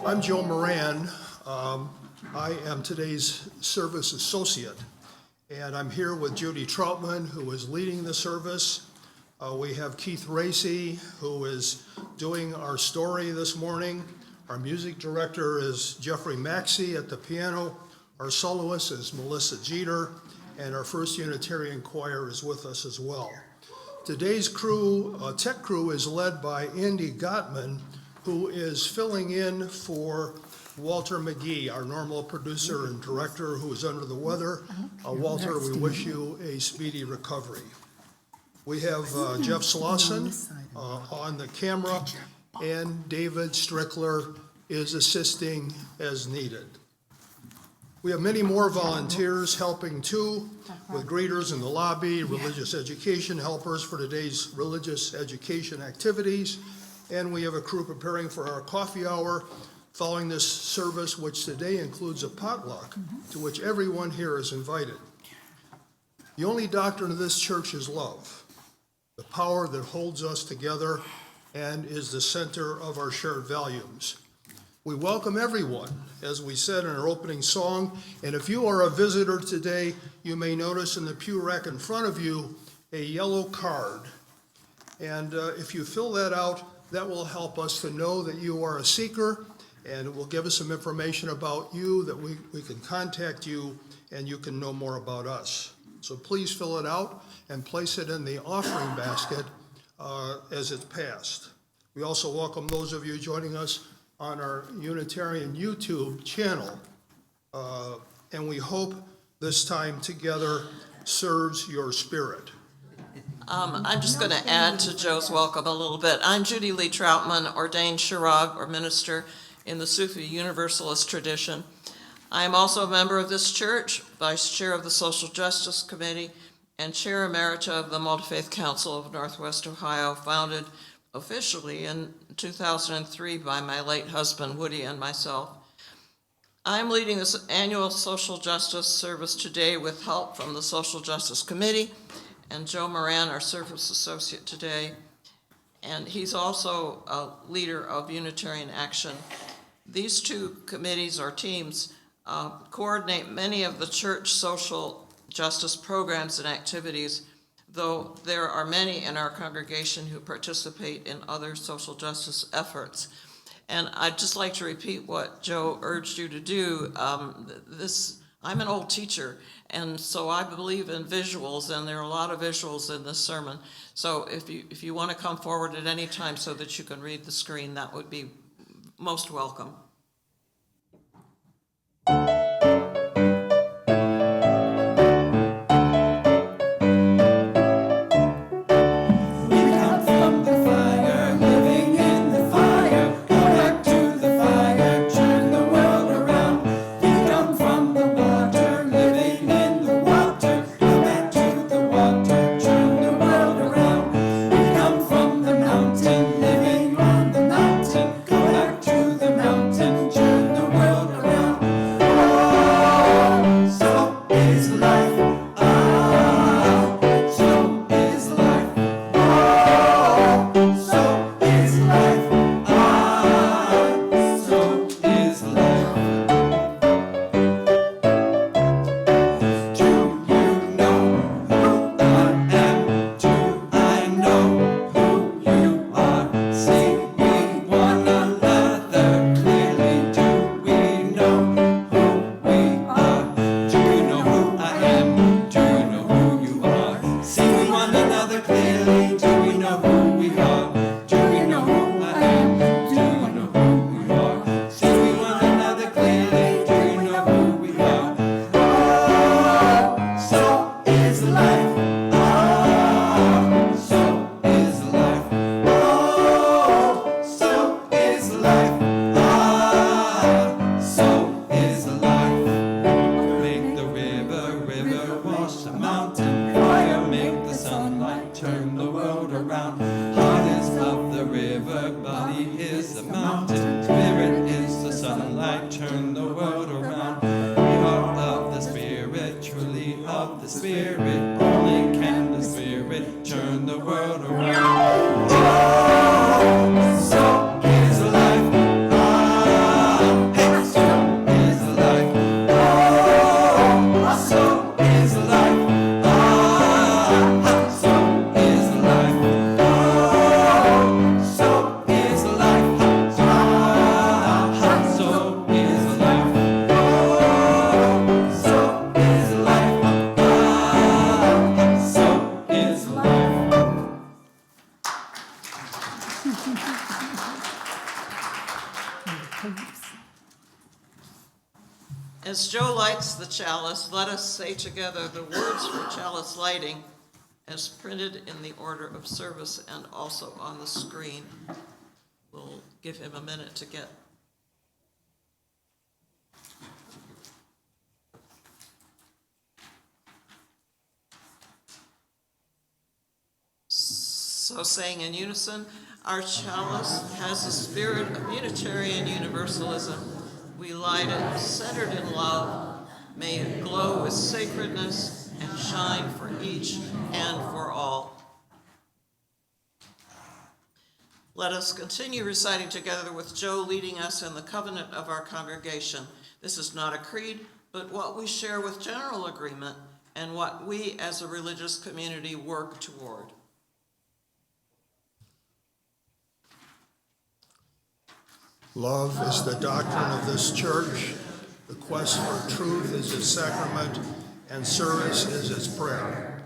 I'm Joe Moran. I am today's service associate, and I'm here with Judy Troutman, who is leading the service. We have Keith Racy, who is doing our story this morning. Our music director is Jeffrey Maxey at the piano. Our soloist is Melissa Jeter, and our First Unitarian Choir is with us as well. Today's tech crew is led by Andy Gottman, who is filling in for Walter McGee, our normal producer and director who is under the weather. Walter, we wish you a speedy recovery. We have Jeff Slauson on the camera, and David Strickler is assisting as needed. We have many more volunteers helping too, with greeters in the lobby, religious education helpers for today's religious education activities, and we have a crew preparing for our coffee hour following this service, which today includes a potluck to which everyone here is invited. The only doctrine of this church is love, the power that holds us together and is the center of our shared values. We welcome everyone, as we said in our opening song, and if you are a visitor today, you may notice in the pew rack in front of you a yellow card. And if you fill that out, that will help us to know that you are a seeker, and it will give us some information about you that we can contact you and you can know more about us. So please fill it out and place it in the offering basket as it's passed. We also welcome those of you joining us on our Unitarian YouTube channel, and we hope this time together serves your spirit. I'm just going to add to Joe's welcome a little bit. I'm Judy Lee Troutman, ordained Shirag or minister in the Sufi Universalist tradition. I am also a member of this church, vice chair of the Social Justice Committee, and chair emerita of the Multi-Faith Council of Northwest Ohio, founded officially in 2003 by my late husband, Woody, and myself. I'm leading this annual social justice service today with help from the Social Justice Committee and Joe Moran, our service associate today, and he's also a leader of Unitarian Action. These two committees or teams coordinate many of the church social justice programs and activities, though there are many in our congregation who participate in other social justice efforts. And I'd just like to repeat what Joe urged you to do. I'm an old teacher, and so I believe in visuals, and there are a lot of visuals in this sermon. So if you want to come forward at any time so that you can read the screen, that would be most welcome. Mountain. As Joe lights the chalice, let us say together the words for chalice lighting as printed in the order of service and also on the screen. We'll give him a minute to get. So saying in unison, our chalice has the spirit of Unitarian Universalism. We light it centered in love. May it glow with sacredness and shine for each and for all. Let us continue reciting together with Joe leading us in the covenant of our congregation. This is not a creed, but what we share with general agreement and what we as a religious community work toward. Love is the doctrine of this church. The quest for truth is its sacrament, and service is its prayer.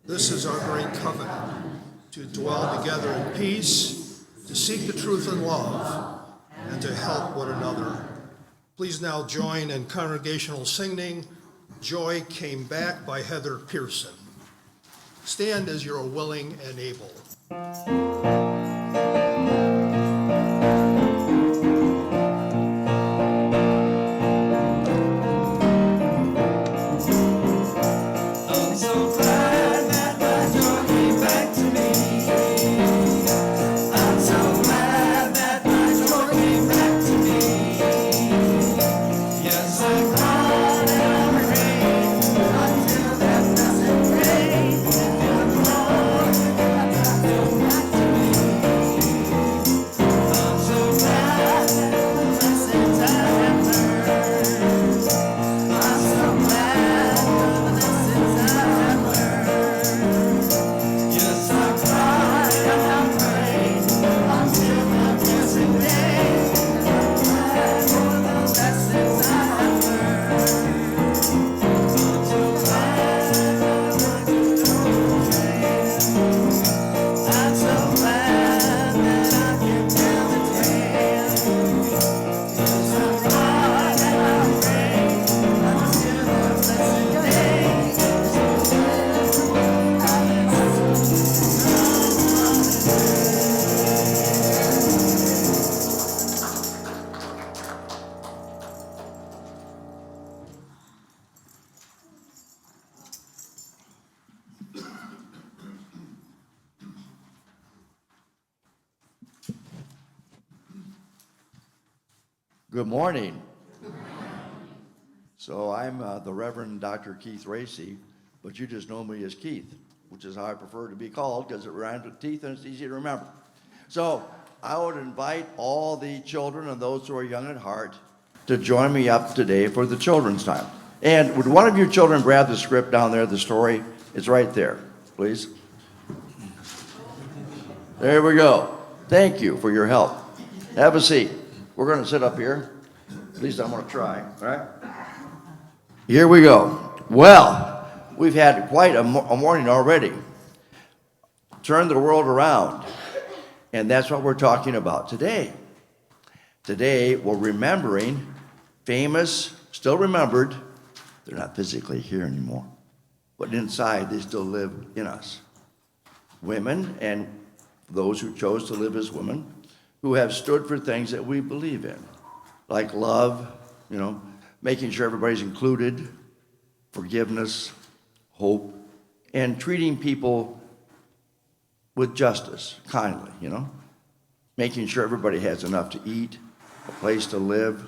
This is our great covenant, to dwell together in peace, to seek the truth in love, and to help one another. Please now join in congregational singing, Joy Came Back by Heather Pearson. Stand as you're willing and able. Good morning. So I'm the Reverend Dr. Keith Racy, but you just know me as Keith, which is how I prefer to be called because it rhymes with teeth and it's easy to remember. So I would invite all the children and those who are young at heart to join me up today for the children's time. And would one of you children grab the script down there, the story? It's right there, please. There we go. Thank you for your help. Have a seat. We're going to sit up here. At least I'm going to try, all right? Here we go. Well, we've had quite a morning already. Turn the world around. And that's what we're talking about today. Today, we're remembering famous, still remembered, they're not physically here anymore, but inside they still live in us. Women and those who chose to live as women, who have stood for things that we believe in, like love, making sure everybody's included, forgiveness, hope, and treating people with justice, kindly, making sure everybody has enough to eat, a place to live,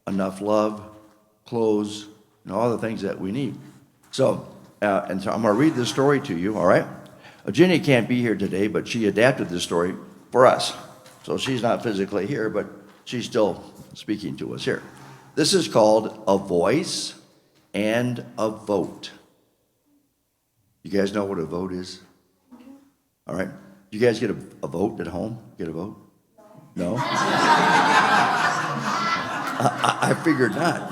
enough love, clothes, and all the things that we need. So I'm going to read this story to you, all right? Ginny can't be here today, but she adapted this story for us. So she's not physically here, but she's still speaking to us here. This is called A Voice and a Vote. You guys know what a vote is? All right. You guys get a vote at home? Get a vote? No? I figured not,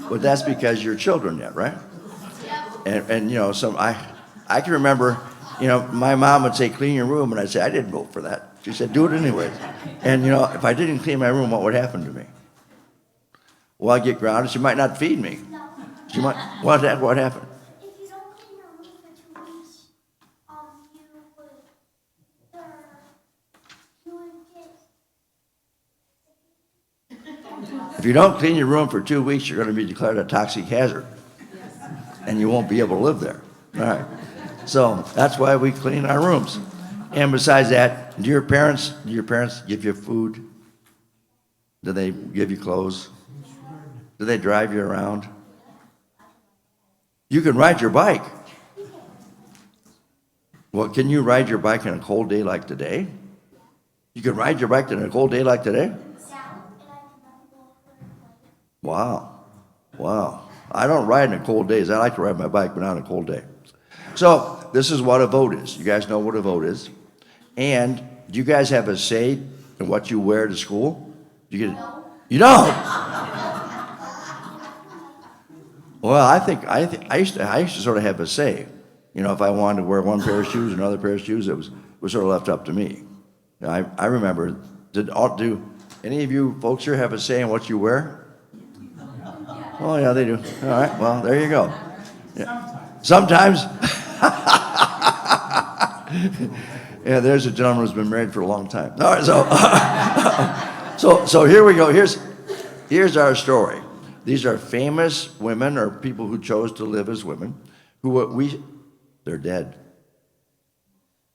But that's because you're children yet, right? And I can remember, my mom would say, clean your room, and I'd say, I didn't vote for that. She said, do it anyways. And, you know, if I didn't clean my room, what would happen to me? Well, I'd get grounded. She might not feed me. She might, what happened? If you don't clean your room for 2 weeks, you would get. If you don't clean your room for 2 weeks, you're going to be declared a toxic hazard. And you won't be able to live there. All right. So that's why we clean our rooms. And besides that, do your parents give you food? Do they give you clothes? Do they drive you around? You can ride your bike. Well, can you ride your bike on a cold day like today? You can ride your bike on a cold day like today? Wow. Wow. I don't ride on cold days. I like to ride my bike, but not on a cold day. So this is what a vote is. You guys know what a vote is. And do you guys have a say in what you wear to school? You don't? Well, I used to sort of have a say. You know, if I wanted to wear one pair of shoes or another pair of shoes, it was sort of left up to me. You know, I remember, do any of you folks here have a say in what you wear? Oh, yeah, they do. All right, well, there you go. Yeah. Sometimes. Yeah, there's a gentleman who's been married for a long time. All right, so here we go. Here's our story. These are famous women or people who chose to live as women they're dead,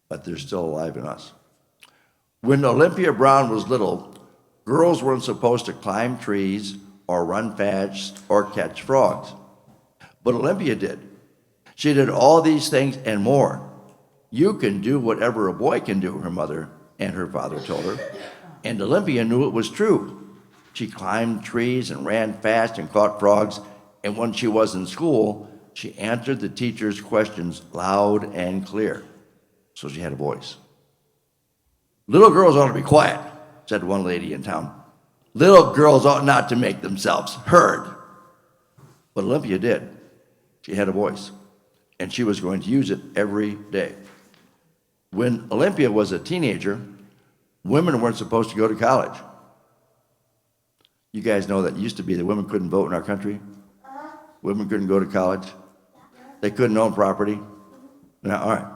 but they're still alive in us. When Olympia Brown was little, girls weren't supposed to climb trees or run fast or catch frogs. But Olympia did. She did all these things and more. You can do whatever a boy can do, her mother and her father told her. And Olympia knew it was true. She climbed trees and ran fast and caught frogs. And when she was in school, she answered the teacher's questions loud and clear. So she had a voice. Little girls ought to be quiet, said one lady in town. Little girls ought not to make themselves heard. But Olympia did. She had a voice, and she was going to use it every day. When Olympia was a teenager, women weren't supposed to go to college. You guys know that it used to be that women couldn't vote in our country. Women couldn't go to college. They couldn't own property. Now, all right.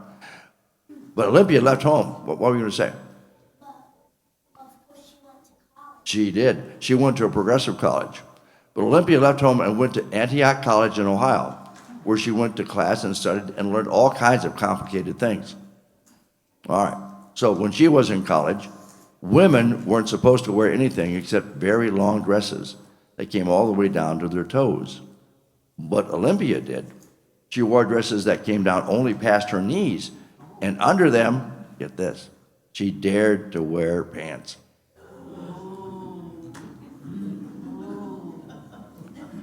But Olympia left home. What were you going to say? She did. She went to a progressive college. But Olympia left home and went to Antioch College in Ohio, where she went to class and studied and learned all kinds of complicated things. All right. So when she was in college, women weren't supposed to wear anything except very long dresses that came all the way down to their toes. But Olympia did. She wore dresses that came down only past her knees, and under them, get this, she dared to wear pants.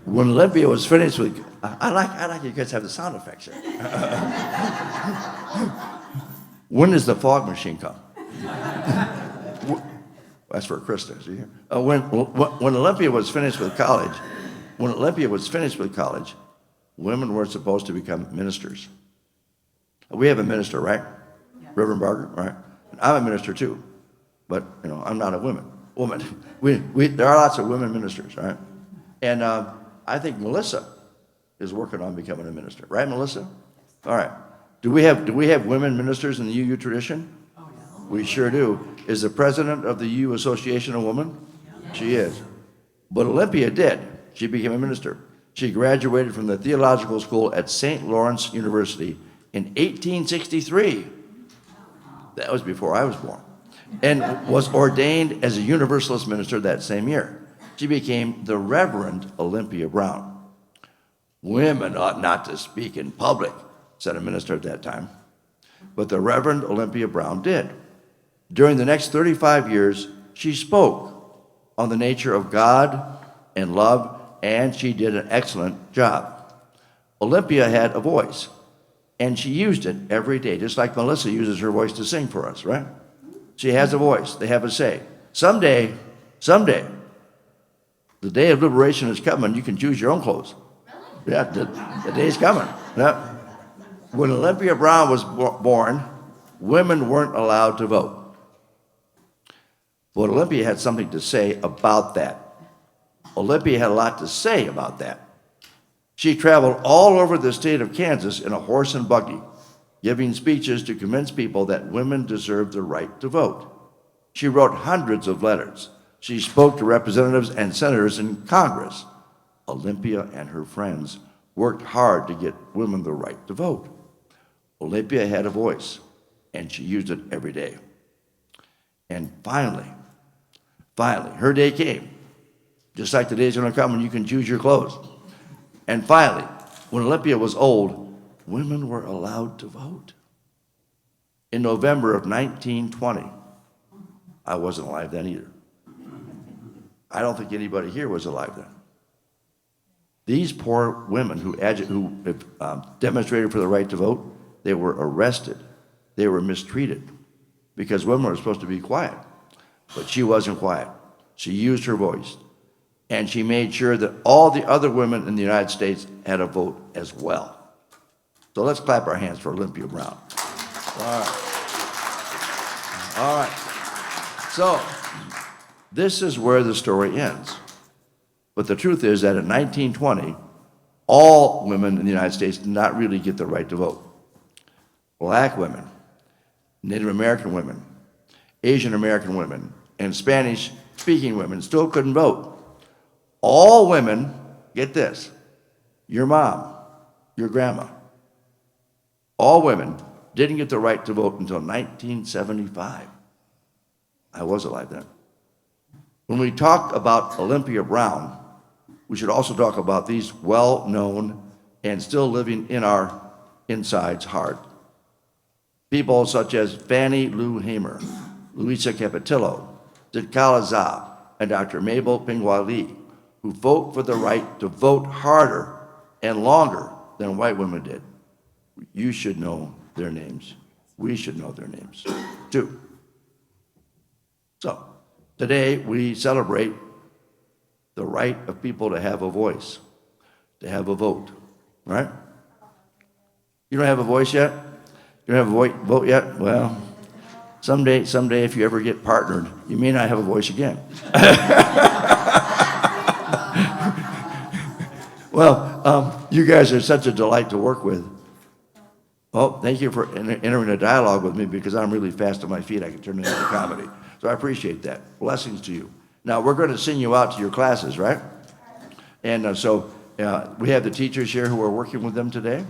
When Olympia was finished with, I like you guys have the sound effects here. When does the fog machine come? That's for Krista. When Olympia was finished with college, women were supposed to become ministers. We have a minister, right? Yeah. Reverend Barker, right? And I'm a minister too, but you know I'm not a woman. There are lots of women ministers, right? And I think Melissa is working on becoming a minister, right, Melissa? All right. Do we have women ministers in the UU tradition? Oh, yeah. We sure do. Is the president of the UU Association a woman? Yeah. She is. But Olympia did. She became a minister. She graduated from the theological school at St. Lawrence University in 1863. That was before I was born. And was ordained as a Universalist minister that same year. She became the Reverend Olympia Brown. Women ought not to speak in public, said a minister at that time. But the Reverend Olympia Brown did. During the next 35 years, she spoke on the nature of God and love, and she did an excellent job. Olympia had a voice, and she used it every day, just like Melissa uses her voice to sing for us, right? She has a voice. They have a say. Someday, the day of liberation is coming. You can choose your own clothes. Yeah, the day's coming. Yeah. When Olympia Brown was born, women weren't allowed to vote. But Olympia had something to say about that. Olympia had a lot to say about that. She traveled all over the state of Kansas in a horse and buggy, giving speeches to convince people that women deserve the right to vote. She wrote hundreds of letters. She spoke to representatives and senators in Congress. Olympia and her friends worked hard to get women the right to vote. Olympia had a voice, and she used it every day. And finally, her day came. Just like the day's gonna come when you can choose your clothes. And finally, when Olympia was old, women were allowed to vote. In November of 1920, I wasn't alive then either. I don't think anybody here was alive then. These poor women who demonstrated for the right to vote, they were arrested. They were mistreated because women were supposed to be quiet. But she wasn't quiet. She used her voice. And she made sure that all the other women in the United States had a vote as well. So let's clap our hands for Olympia Brown. All right. So this is where the story ends. But the truth is that in 1920, all women in the United States did not really get the right to vote. Black women, Native American women, Asian American women, and Spanish-speaking women still couldn't vote. All women, get this, your mom, your grandma, all women didn't get the right to vote until 1975. I was alive then. When we talk about Olympia Brown, we should also talk about these well-known and still living in our insides hard. People such as Fannie Lou Hamer, Louisa Capetillo, Zetkala Za, and Dr. Mabel Pingwa Lee, who vote for the right to vote harder and longer than white women did. You should know their names. We should know their names, too. So, today we celebrate the right of people to have a voice, to have a vote, right? You don't have a voice yet? You don't have a vote yet? Well, someday if you ever get partnered, you may not have a voice again. Well, you guys are such a delight to work with. Well, thank you for entering a dialogue with me because I'm really fast on my feet. I can turn it into comedy. So I appreciate that. Blessings to you. Now, we're going to send you out to your classes, right? And so we have the teachers here who are working with them today.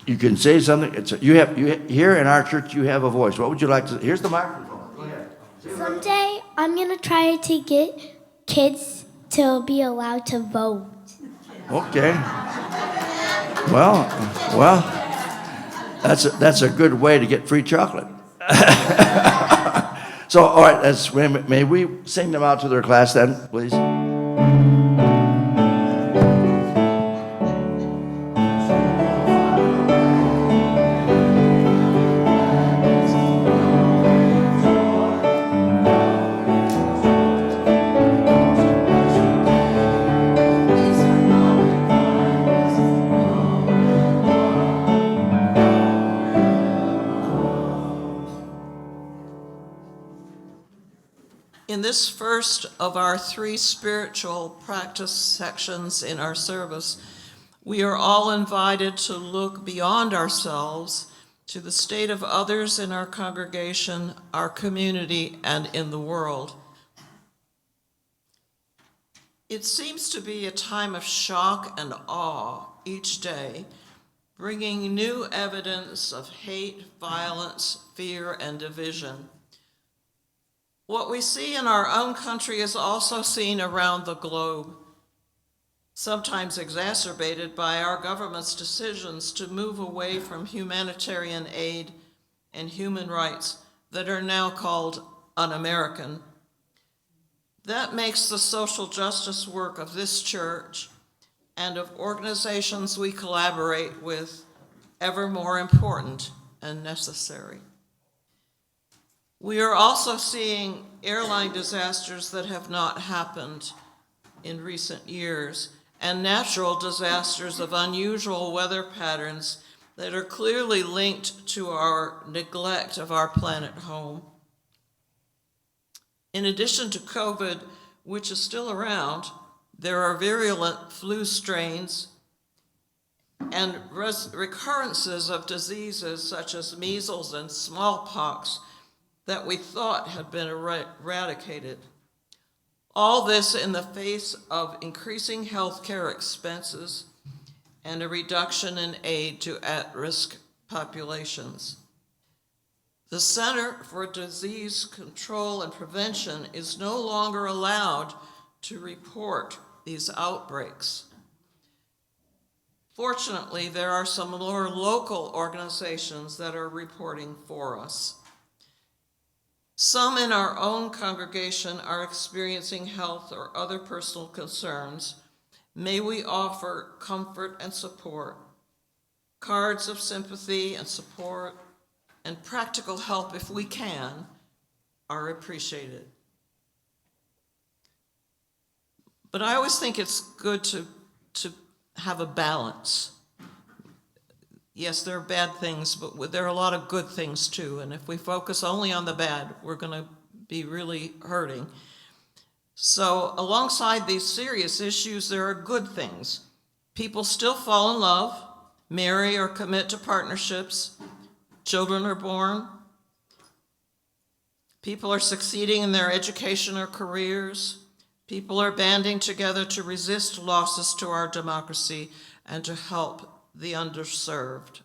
You can say something. Here in our church, you have a voice. What would you like to say? Here's the microphone. Go ahead. Someday I'm going to try to get kids to be allowed to vote. Okay. Well, that's a good way to get free chocolate. So, all right, may we sing them out to their class then, please? In this first of our 3 spiritual practice sections in our service, we are all invited to look beyond ourselves to the state of others in our congregation, our community, and in the world. It seems to be a time of shock and awe each day, bringing new evidence of hate, violence, fear, and division. What we see in our own country is also seen around the globe, sometimes exacerbated by our government's decisions to move away from humanitarian aid and human rights that are now called un-American. That makes the social justice work of this church and of organizations we collaborate with ever more important and necessary. We are also seeing airline disasters that have not happened in recent years, and natural disasters of unusual weather patterns that are clearly linked to our neglect of our planet home. In addition to COVID, which is still around, there are virulent flu strains and recurrences of diseases such as measles and smallpox that we thought had been eradicated. All this in the face of increasing healthcare expenses and a reduction in aid to at-risk populations. The Center for Disease Control and Prevention is no longer allowed to report these outbreaks. Fortunately, there are some more local organizations that are reporting for us. Some in our own congregation are experiencing health or other personal concerns. May we offer comfort and support, cards of sympathy and support, and practical help if we can, are appreciated. But I always think it's good to have a balance. Yes, there are bad things, but there are a lot of good things too. And if we focus only on the bad, we're going to be really hurting. So alongside these serious issues, there are good things. People still fall in love, marry or commit to partnerships. Children are born. People are succeeding in their education or careers. People are banding together to resist losses to our democracy and to help the underserved.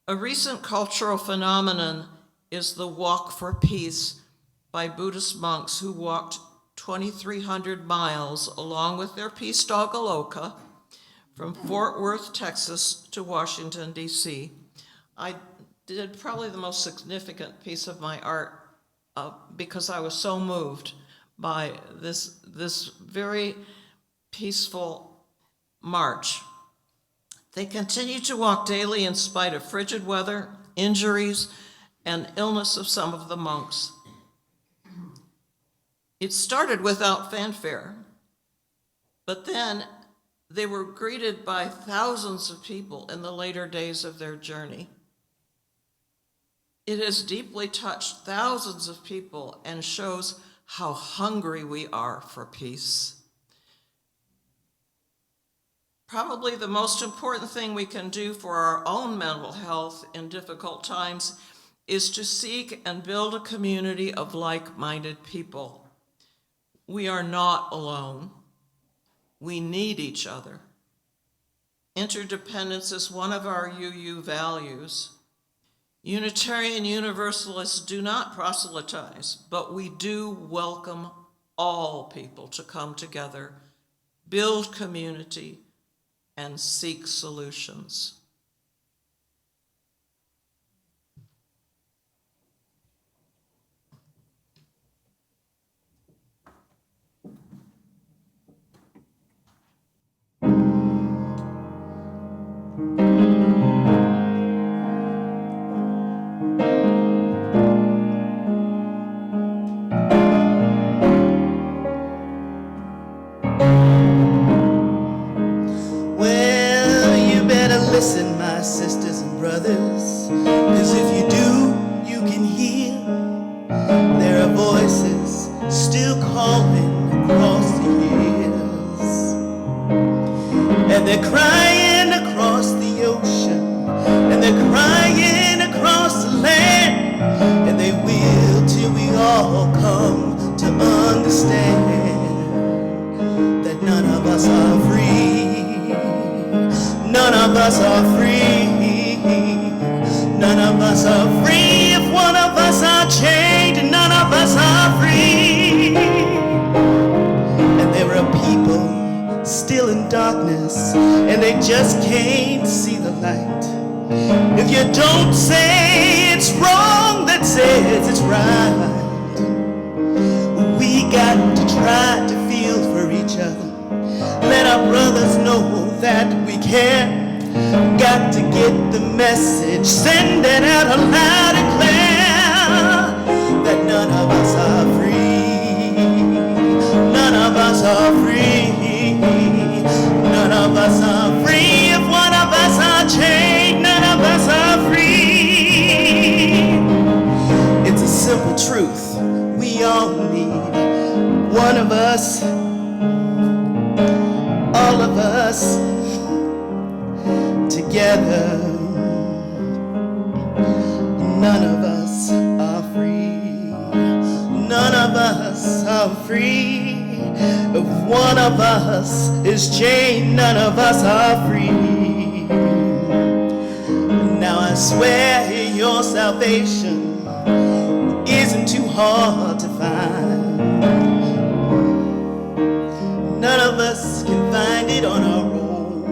A recent cultural phenomenon is the Walk for Peace by Buddhist monks who walked 2,300 miles along with their peace dog Aloka from Fort Worth, Texas to Washington, D.C. I did probably the most significant piece of my art because I was so moved by this very peaceful march. They continue to walk daily in spite of frigid weather, injuries, and illness of some of the monks. It started without fanfare, but then they were greeted by thousands of people in the later days of their journey. It has deeply touched thousands of people and shows how hungry we are for peace. Probably the most important thing we can do for our own mental health in difficult times is to seek and build a community of like-minded people. We are not alone. We need each other. Interdependence is one of our UU values. Unitarian Universalists do not proselytize, but we do welcome all people to come together, build community, and seek solutions. Listen, my sisters and brothers, 'cause if you do, you can hear there are voices still calling across the years, and they're crying across the ocean, and they're crying across the land, and they will till we all come to understand that none of us are free. None of us are free. None of us are free. If one of us are chained, none of us are free. And there are people still in darkness, and they just can't see the light. If you don't say it's wrong, that says it's right. We got to try to feel for each other. Let our brothers know that we care. Got to get the message, send it out loud and clear, that none of us are free. None of us are free. None of us are free. If one of us are chained, none of us are free. It's a simple truth. We One of us, all of us, together. None of us are free. None of us are free. If one of us is chained, none of us are free. Now I swear your salvation isn't too hard to find. None of us can find it on our own.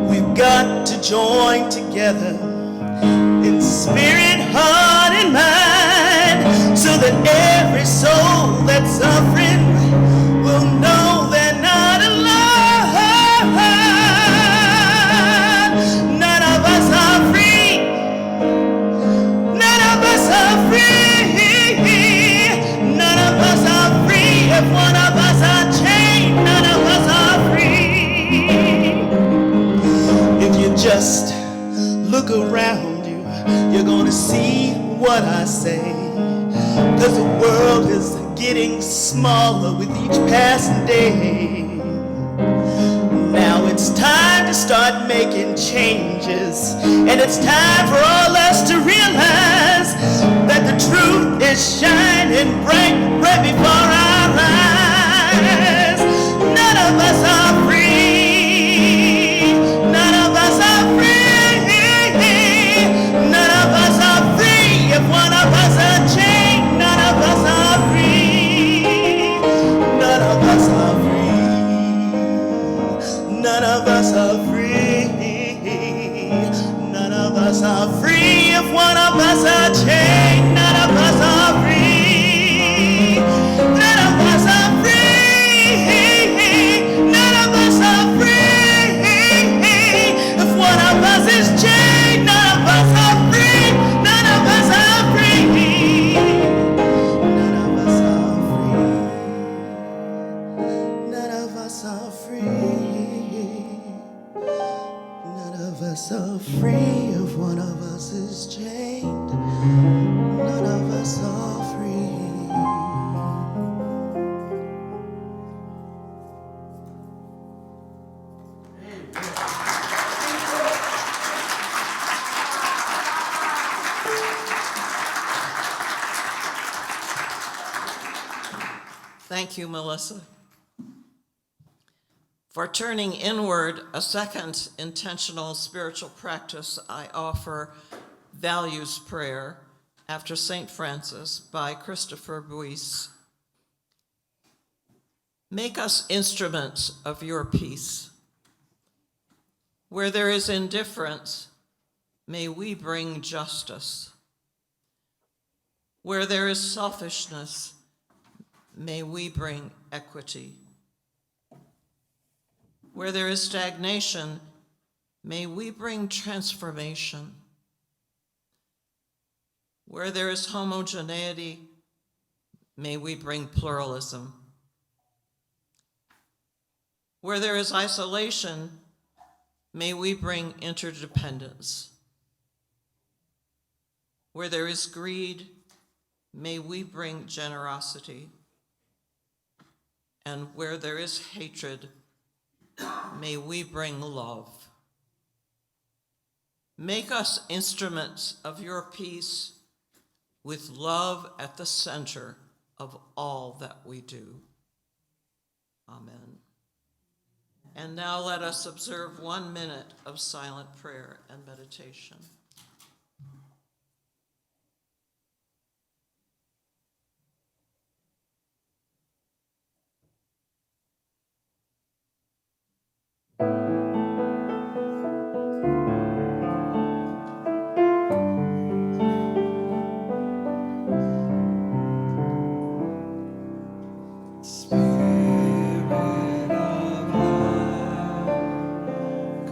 We've got to join together in spirit, heart, and mind, so that every soul that's suffering will know they're not alone. None of us are free. None of us are free. None of us are free. If one of us are chained, none of us are free. If you just look around you, you're gonna see what I say. 'Cause the world is getting smaller with each passing day. Now it's time to start making changes, and it's time for all us to realize that the truth is shining bright right before our eyes. None of us are free. None of us are free. None of us are free. If one of us are chained, none of us are free. None of us are free. None of us are free. None of us are free. If one of us are chained, none of us are free. None of us are free. None of us are free. If one of us is chained, none of us are free. None of us are free. None of us are free. None of us are free. None of us are free. If one of us is chained, none of us are free. Thank you, Melissa. For turning inward, a second intentional spiritual practice, I offer Values Prayer after St. Francis by Christopher Buisse. Make us instruments of your peace. Where there is indifference, may we bring justice. Where there is selfishness, may we bring equity. Where there is stagnation, may we bring transformation. Where there is homogeneity, may we bring pluralism. Where there is isolation, may we bring interdependence. Where there is greed, may we bring generosity. And where there is hatred, may we bring love. Make us instruments of your peace, with love at the center of all that we do. Amen. And now let us observe 1 minute of silent prayer and meditation.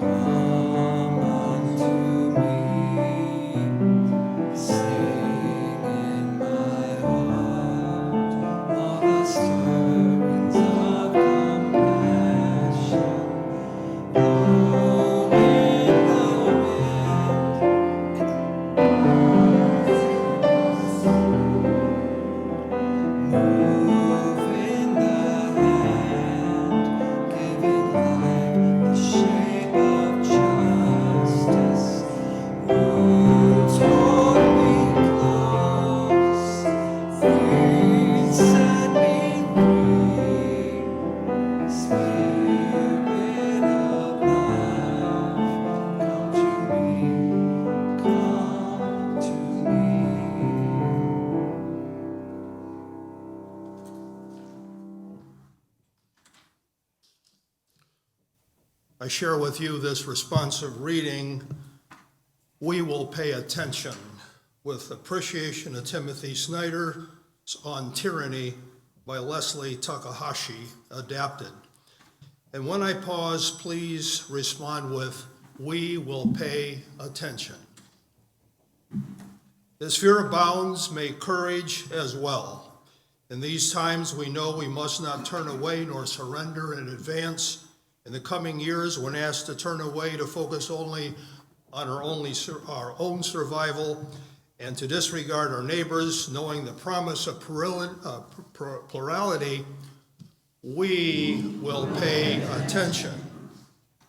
Come unto me. I share with you this responsive reading, We Will Pay Attention, with appreciation of Timothy Snyder's On Tyranny by Leslie Takahashi, adapted. And when I pause, please respond with, we will pay attention. As fear abounds, may courage as well. In these times, we know we must not turn away nor surrender in advance. In the coming years, when asked to turn away to focus only on our own survival and to disregard our neighbors, knowing the promise of plurality, we will pay attention.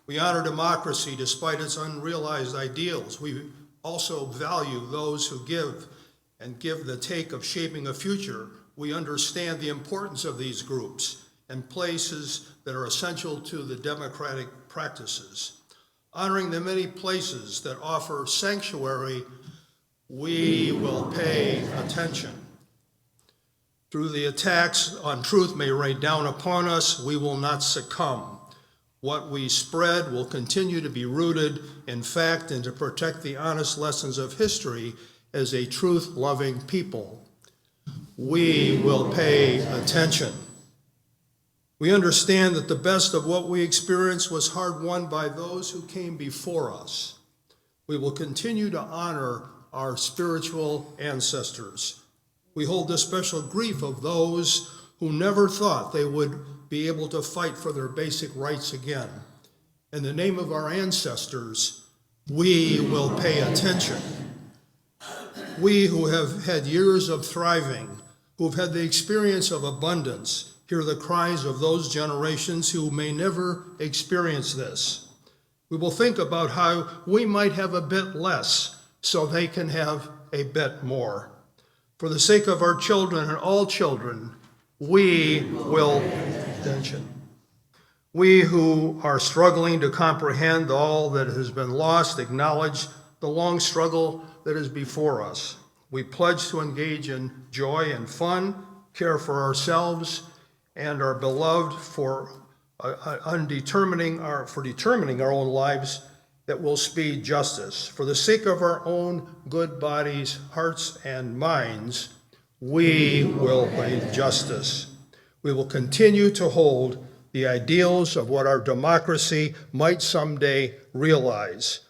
We honor democracy despite its unrealized ideals. We also value those who give and give the take of shaping a future. We understand the importance of these groups and places that are essential to the democratic practices. Honoring the many places that offer sanctuary, we will pay attention. Through the attacks on truth may rain down upon us, we will not succumb. What we spread will continue to be rooted in fact and to protect the honest lessons of history as a truth-loving people. We will pay attention. We understand that the best of what we experience was hard-won by those who came before us. We will continue to honor our spiritual ancestors. We hold the special grief of those who never thought they would be able to fight for their basic rights again. In the name of our ancestors, we will pay attention. We who have had years of thriving, who've had the experience of abundance, hear the cries of those generations who may never experience this. We will think about how we might have a bit less so they can have a bit more. For the sake of our children and all children, we will pay attention. We who are struggling to comprehend all that has been lost acknowledge the long struggle that is before us. We pledge to engage in joy and fun, care for ourselves and our beloved for determining our own lives that will speed justice. For the sake of our own good bodies, hearts, and minds, we will pay justice. We will continue to hold the ideals of what our democracy might someday realize.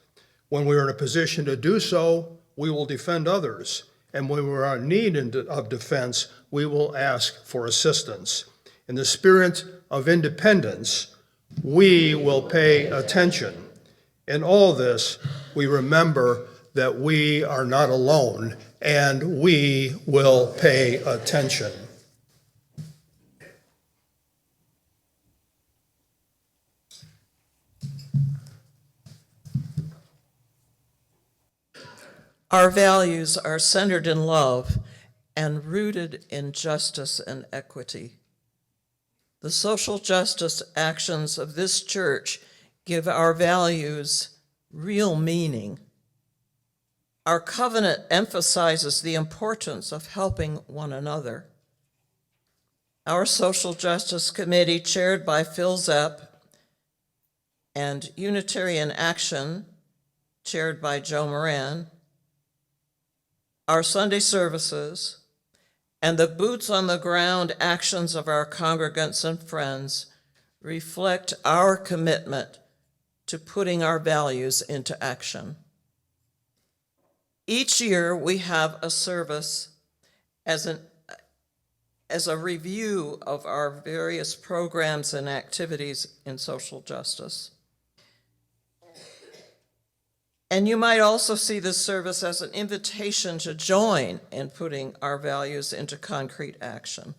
When we are in a position to do so, we will defend others. And when we are in need of defense, we will ask for assistance. In the spirit of independence, we will pay attention. In all this, we remember that we are not alone, and we will pay attention. Our values are centered in love and rooted in justice and equity. The social justice actions of this church give our values real meaning. Our covenant emphasizes the importance of helping one another. Our Social Justice Committee, chaired by Phil Zepp, and Unitarian Action, chaired by Joe Moran, our Sunday services, and the boots-on-the-ground actions of our congregants and friends reflect our commitment to putting our values into action. Each year, we have a service as a review of our various programs and activities in social justice. And you might also see this service as an invitation to join in putting our values into concrete action.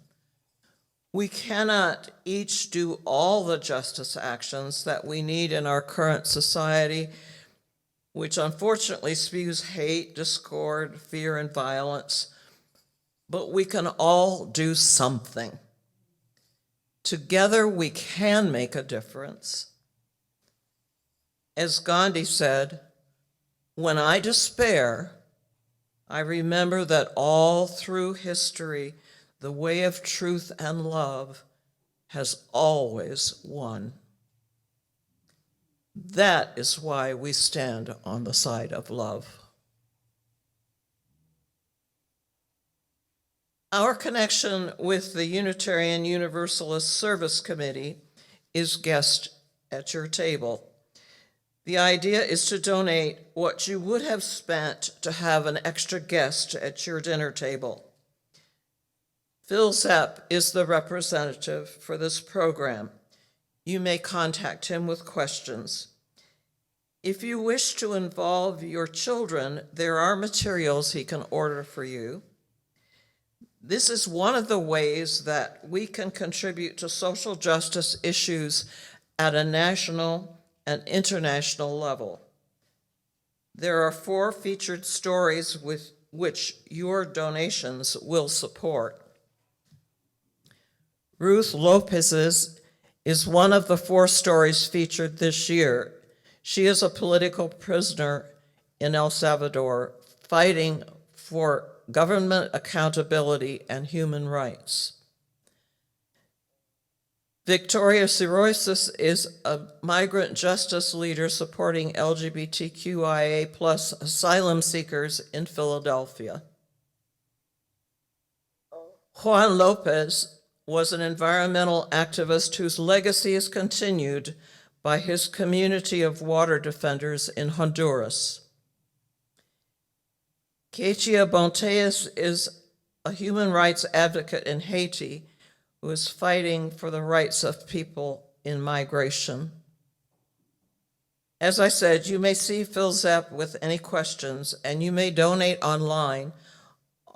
We cannot each do all the justice actions that we need in our current society, which unfortunately spews hate, discord, fear, and violence, but we can all do something. Together we can make a difference. As Gandhi said, "When I despair, I remember that all through history, the way of truth and love has always won." That is why we stand on the side of love. Our connection with the Unitarian Universalist Service Committee is guest at your table. The idea is to donate what you would have spent to have an extra guest at your dinner table. Phil Zepp is the representative for this program. You may contact him with questions. If you wish to involve your children, there are materials he can order for you. This is one of the ways that we can contribute to social justice issues at a national and international level. There are 4 featured stories with which your donations will support. Ruth Lopez's is one of the 4 stories featured this year. She is a political prisoner in El Salvador fighting for government accountability and human rights. Victoria Siroisis is a migrant justice leader supporting LGBTQIA+ asylum seekers in Philadelphia. Juan Lopez was an environmental activist whose legacy is continued by his community of water defenders in Honduras. Ketia Bonteas is a human rights advocate in Haiti who is fighting for the rights of people in migration. As I said, you may see Phil Zepp with any questions, and you may donate online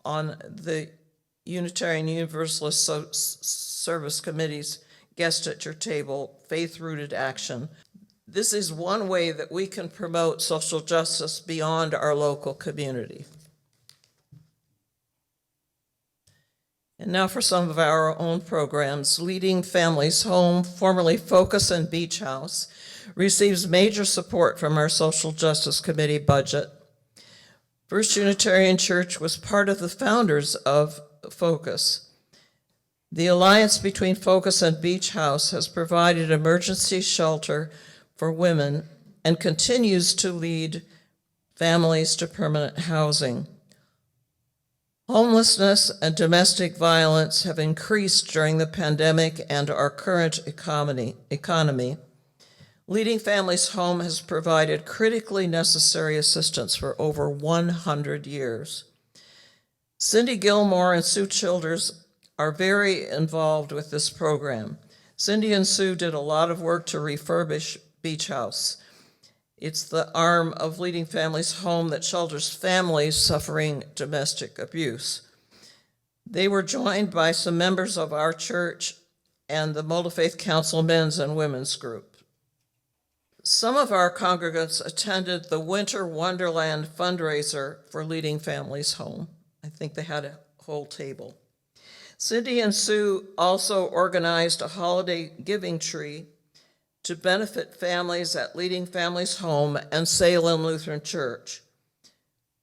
on the Unitarian Universalist Service Committee's Guest at Your Table, Faith-Rooted Action. This is one way that we can promote social justice beyond our local community. And now for some of our own programs. Leading Families Home, formerly Focus and Beach House, receives major support from our Social Justice Committee budget. First Unitarian Church was part of the founders of Focus. The alliance between Focus and Beach House has provided emergency shelter for women and continues to lead families to permanent housing. Homelessness and domestic violence have increased during the pandemic and our current economy. Leading Families Home has provided critically necessary assistance for over 100 years. Cindy Gilmore and Sue Childers are very involved with this program. Cindy and Sue did a lot of work to refurbish Beach House. It's the arm of Leading Families Home that shelters families suffering domestic abuse. They were joined by some members of our church and the Multi-Faith Council Men's and Women's Group. Some of our congregants attended the Winter Wonderland fundraiser for Leading Families Home. I think they had a whole table. Cindy and Sue also organized a holiday giving tree to benefit families at Leading Families Home and Salem Lutheran Church.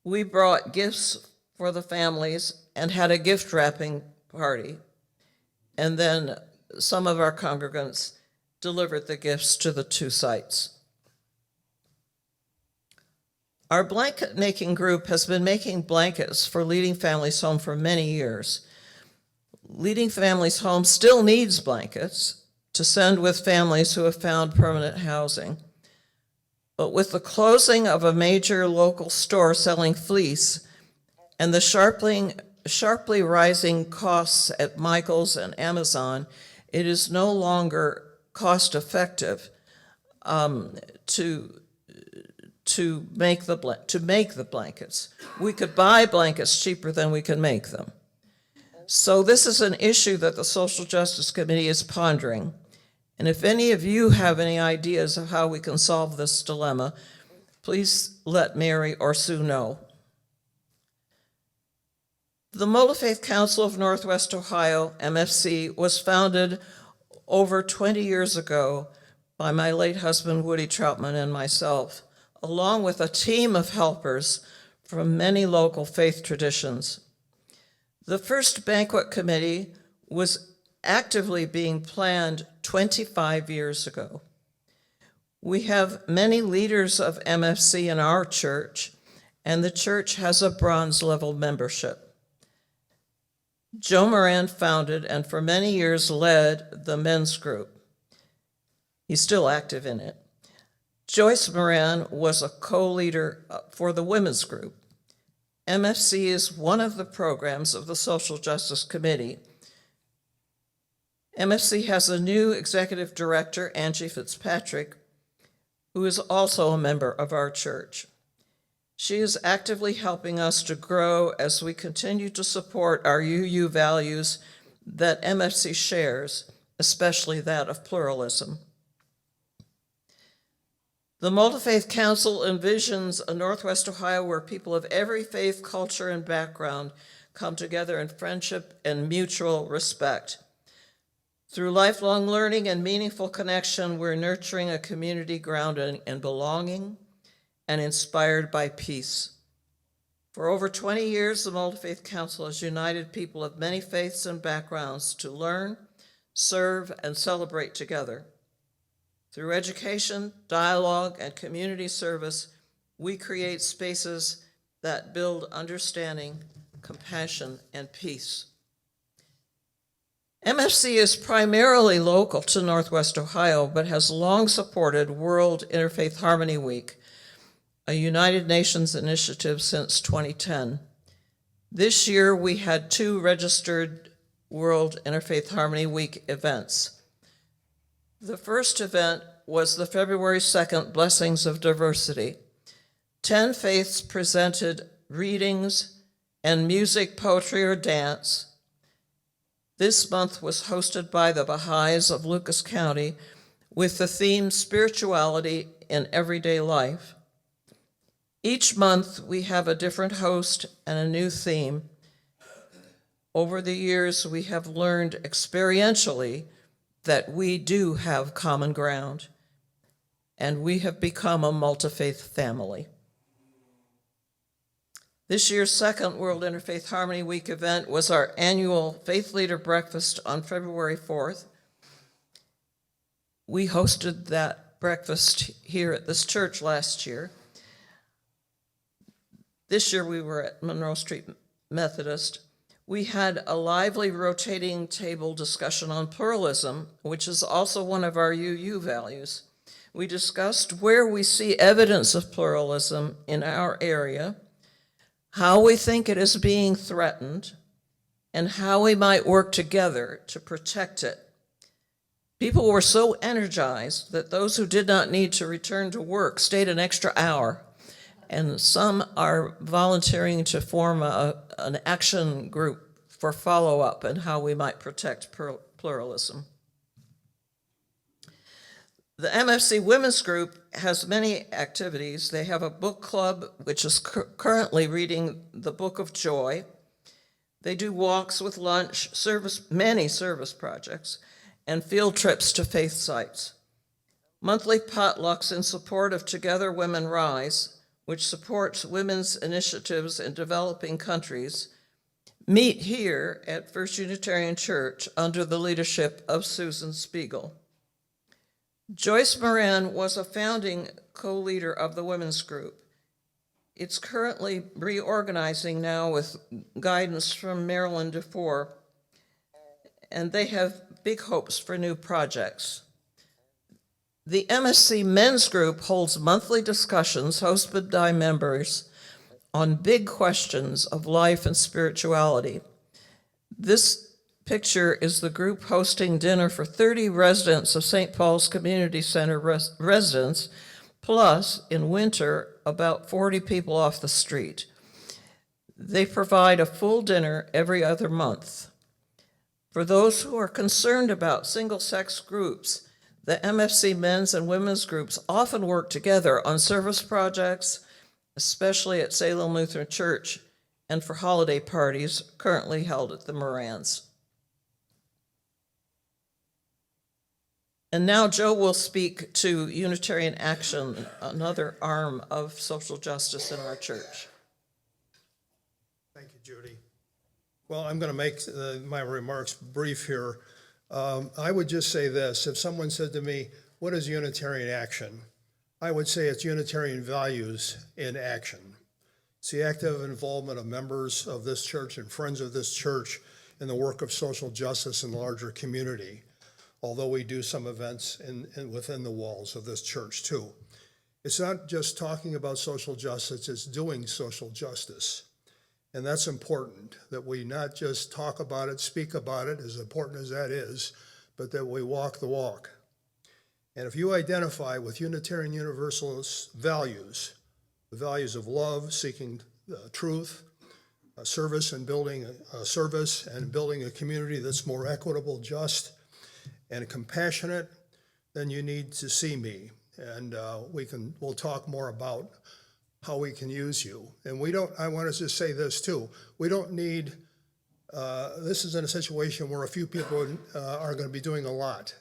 We brought gifts for the families and had a gift wrapping party. And then some of our congregants delivered the gifts to the 2 sites. Our blanket making group has been making blankets for Leading Families Home for many years. Leading Families Home still needs blankets to send with families who have found permanent housing. But with the closing of a major local store selling fleece and the sharply rising costs at Michael's and Amazon, it is no longer cost effective to make the blankets. We could buy blankets cheaper than we can make them. So this is an issue that the Social Justice Committee is pondering. And if any of you have any ideas of how we can solve this dilemma, please let Mary or Sue know. The Multi-Faith Council of Northwest Ohio, MFC, was founded over 20 years ago by my late husband, Woody Troutman, and myself, along with a team of helpers from many local faith traditions. The first banquet committee was actively being planned 25 years ago. We have many leaders of MFC in our church, and the church has a bronze level membership. Joe Moran founded and for many years led the men's group. He's still active in it. Joyce Moran was a co-leader for the women's group. MFC is one of the programs of the Social Justice Committee. MFC has a new executive director, Angie Fitzpatrick, who is also a member of our church. She is actively helping us to grow as we continue to support our UU values that MFC shares, especially that of pluralism. The Multi-Faith Council envisions a Northwest Ohio where people of every faith, culture, and background come together in friendship and mutual respect. Through lifelong learning and meaningful connection, we're nurturing a community grounded in belonging and inspired by peace. For over 20 years, the Multi-Faith Council has united people of many faiths and backgrounds to learn, serve, and celebrate together. Through education, dialogue, and community service, we create spaces that build understanding, compassion, and peace. MFC is primarily local to Northwest Ohio, but has long supported World Interfaith Harmony Week, a United Nations initiative since 2010. This year, we had 2 registered World Interfaith Harmony Week events. The first event was the February 2nd Blessings of Diversity. 10 faiths presented readings and music, poetry, or dance. This month was hosted by the Baha'is of Lucas County with the theme Spirituality in Everyday Life. Each month, we have a different host and a new theme. Over the years, we have learned experientially that we do have common ground, and we have become a multi-faith family. This year's second World Interfaith Harmony Week event was our annual Faith Leader Breakfast on February 4th. We hosted that breakfast here at this church last year. This year we were at Monroe Street Methodist. We had a lively rotating table discussion on pluralism, which is also one of our UU values. We discussed where we see evidence of pluralism in our area, how we think it is being threatened, and how we might work together to protect it. People were so energized that those who did not need to return to work stayed an extra hour, and some are volunteering to form an action group for follow-up and how we might protect pluralism. The MFC Women's Group has many activities. They have a book club, which is currently reading the Book of Joy. They do walks with lunch, many service projects, and field trips to faith sites. Monthly potlucks in support of Together Women Rise, which supports women's initiatives in developing countries, meet here at First Unitarian Church under the leadership of Susan Spiegel. Joyce Moran was a founding co-leader of the women's group. It's currently reorganizing now with guidance from Marilyn Dufour, and they have big hopes for new projects. The MSC Men's Group holds monthly discussions hosted by members on big questions of life and spirituality. This picture is the group hosting dinner for 30 residents of St. Paul's Community Center residents, plus, in winter, about 40 people off the street. They provide a full dinner every other month. For those who are concerned about single-sex groups, the MFC men's and women's groups often work together on service projects, especially at Salem Lutheran Church, and for holiday parties currently held at the Morans. And now Joe will speak to Unitarian Action, another arm of social justice in our church. Thank you, Judy. Well, I'm going to make my remarks brief here. I would just say this. If someone said to me, what is Unitarian Action? I would say it's Unitarian values in action. It's the active involvement of members of this church and friends of this church in the work of social justice in the larger community, although we do some events within the walls of this church too. It's not just talking about social justice, it's doing social justice. And that's important, that we not just talk about it, speak about it, as important as that is, but that we walk the walk. And if you identify with Unitarian Universalist values, the values of love, seeking truth, service and building a community that's more equitable, just, and compassionate, then you need to see me. And we'll talk more about how we can use you. And I want to just say this too, we don't need, this is in a situation where a few people are going to be doing a lot.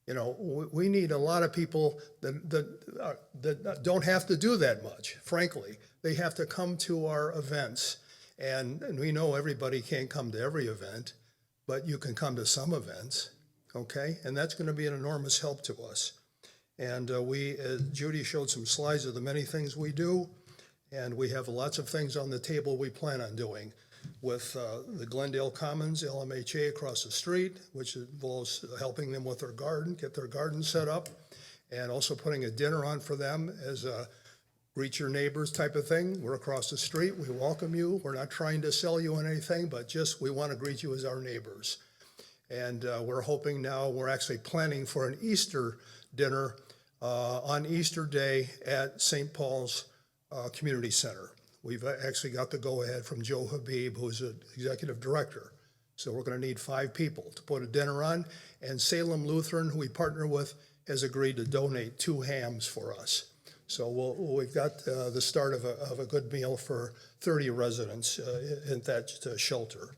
You know, we need a lot of people that don't have to do that much, frankly. They have to come to our events. And we know everybody can't come to every event, but you can come to some events, okay? And that's going to be an enormous help to us. And Judy showed some slides of the many things we do, and we have lots of things on the table we plan on doing with the Glendale Commons, LMHA across the street, which involves helping them with their garden, get their garden set up, and also putting a dinner on for them as a greet your neighbors type of thing. We're across the street, we welcome you. We're not trying to sell you anything, but just we want to greet you as our neighbors. And we're hoping now, we're actually planning for an Easter dinner on Easter Day at St. Paul's Community Center. We've actually got the go-ahead from Joe Habib, who's the executive director. So we're going to need 5 people to put a dinner on. And Salem Lutheran, who we partner with, has agreed to donate 2 hams for us. So we've got the start of a good meal for 30 residents in that shelter.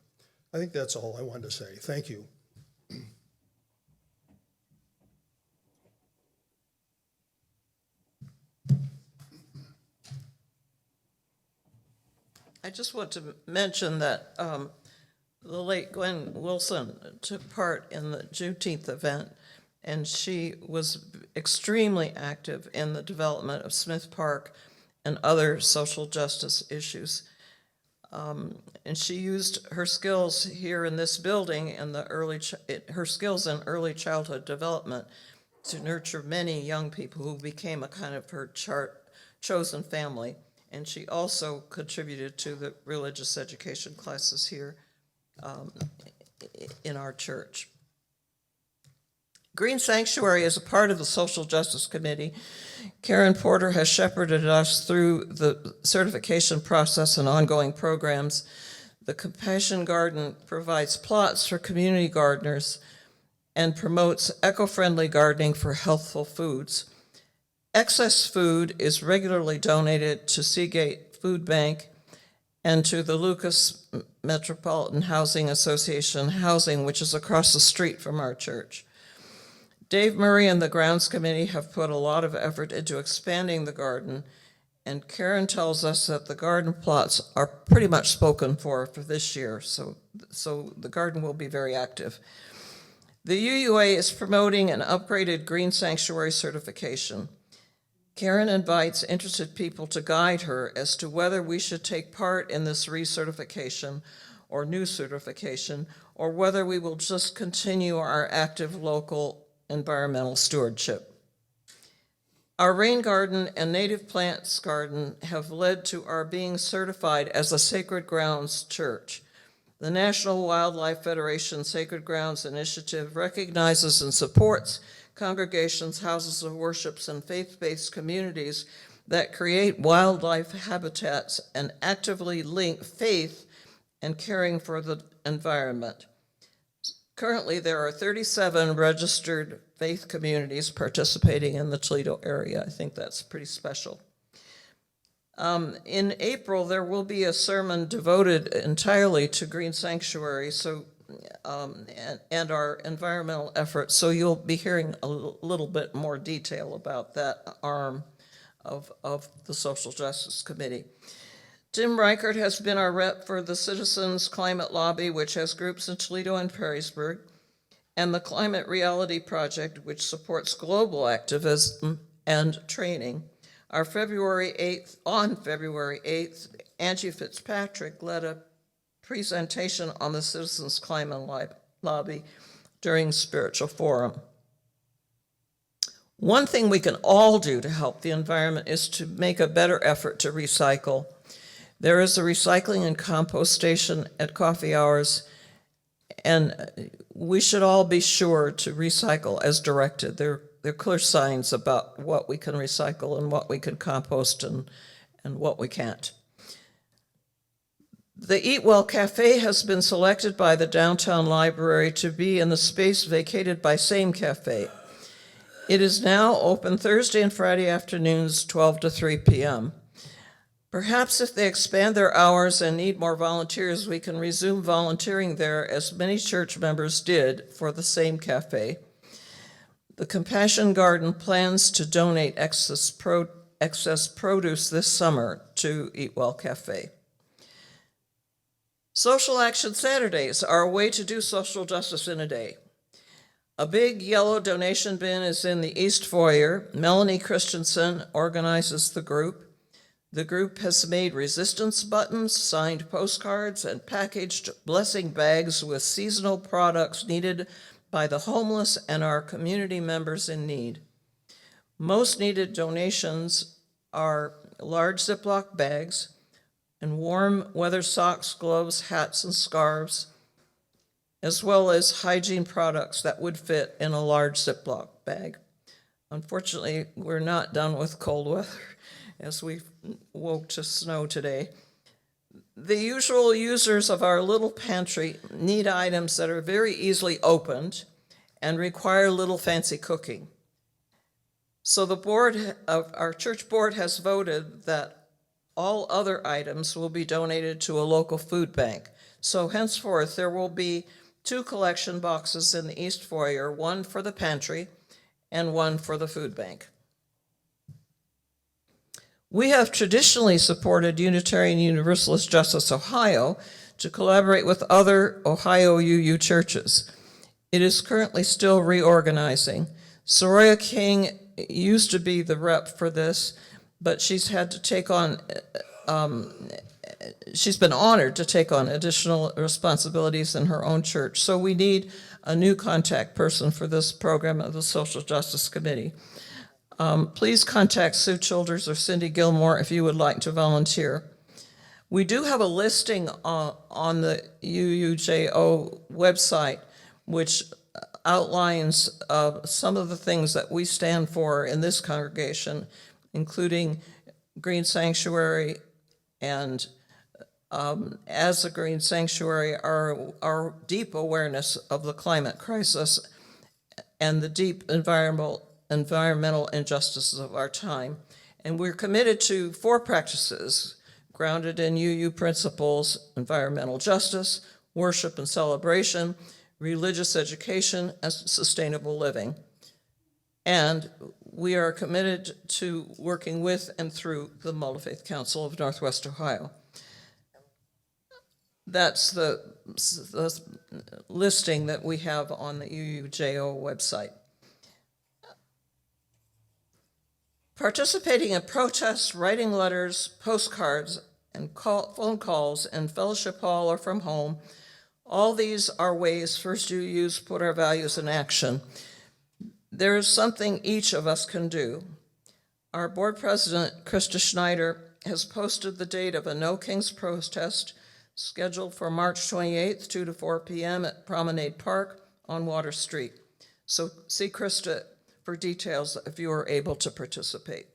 I think that's all I wanted to say. Thank you. I just want to mention that the late Gwen Wilson took part in the Juneteenth event, and she was extremely active in the development of Smith Park and other social justice issues. And she used her skills here in this building and her skills in early childhood development to nurture many young people who became a kind of her chosen family. And she also contributed to the religious education classes here in our church. Green Sanctuary is a part of the Social Justice Committee. Karen Porter has shepherded us through the certification process and ongoing programs. The Compassion Garden provides plots for community gardeners and promotes eco-friendly gardening for healthful foods. Excess food is regularly donated to Seagate Food Bank and to the Lucas Metropolitan Housing Association housing, which is across the street from our church. Dave Murray and the Grounds Committee have put a lot of effort into expanding the garden, and Karen tells us that the garden plots are pretty much spoken for this year, so the garden will be very active. The UUA is promoting an upgraded Green Sanctuary certification. Karen invites interested people to guide her as to whether we should take part in this recertification or new certification, or whether we will just continue our active local environmental stewardship. Our rain garden and native plants garden have led to our being certified as a Sacred Grounds church. The National Wildlife Federation Sacred Grounds Initiative recognizes and supports congregations, houses of worship, and faith-based communities that create wildlife habitats and actively link faith and caring for the environment. Currently, there are 37 registered faith communities participating in the Toledo area. I think that's pretty special. In April, there will be a sermon devoted entirely to Green Sanctuary, and our environmental efforts, so you'll be hearing a little bit more detail about that arm of the Social Justice Committee. Tim Reichert has been our rep for the Citizens Climate Lobby, which has groups in Toledo and Perrysburg, and the Climate Reality Project, which supports global activism and training. On February 8th, Angie Fitzpatrick led a presentation on the Citizens Climate Lobby during Spiritual Forum. One thing we can all do to help the environment is to make a better effort to recycle. There is a recycling and compost station at coffee hours, and we should all be sure to recycle as directed. There are clear signs about what we can recycle and what we can compost and what we can't. The Eat Well Cafe has been selected by the Downtown Library to be in the space vacated by Same Cafe. It is now open Thursday and Friday afternoons, 12 to 3 p.m. Perhaps if they expand their hours and need more volunteers, we can resume volunteering there as many church members did for the Same Cafe. The Compassion Garden plans to donate excess produce this summer to Eat Well Cafe. Social Action Saturdays are a way to do social justice in a day. A big yellow donation bin is in the East Foyer. Melanie Christensen organizes the group. The group has made resistance buttons, signed postcards, and packaged blessing bags with seasonal products needed by the homeless and our community members in need. Most needed donations are large Ziploc bags and warm weather socks, gloves, hats, and scarves, as well as hygiene products that would fit in a large Ziploc bag. Unfortunately, we're not done with cold weather as we woke to snow today. The usual users of our little pantry need items that are very easily opened and require little fancy cooking. So our church board has voted that all other items will be donated to a local food bank. So henceforth, there will be 2 collection boxes in the East Foyer, one for the pantry and one for the food bank. We have traditionally supported Unitarian Universalist Justice Ohio to collaborate with other Ohio UU churches. It is currently still reorganizing. Soraya King used to be the rep for this, but she's had to take on, she's been honored to take on additional responsibilities in her own church. So we need a new contact person for this program of the Social Justice Committee. Please contact Sue Childers or Cindy Gilmore if you would like to volunteer. We do have a listing on the UUJO website, which outlines some of the things that we stand for in this congregation, including Green Sanctuary, and as a Green Sanctuary, our deep awareness of the climate crisis and the deep environmental injustices of our time. And we're committed to 4 practices grounded in UU principles: environmental justice, worship and celebration, religious education, and sustainable living. And we are committed to working with and through the Multi-Faith Council of Northwest Ohio. That's the listing that we have on the UUJO website. Participating in protests, writing letters, postcards, and phone calls in Fellowship Hall or from home, all these are ways First UUs put our values in action. There is something each of us can do. Our board president, Krista Schneider, has posted the date of a No Kings protest scheduled for March 28th, 2 to 4 p.m. at Promenade Park on Water Street. So see Krista for details if you are able to participate.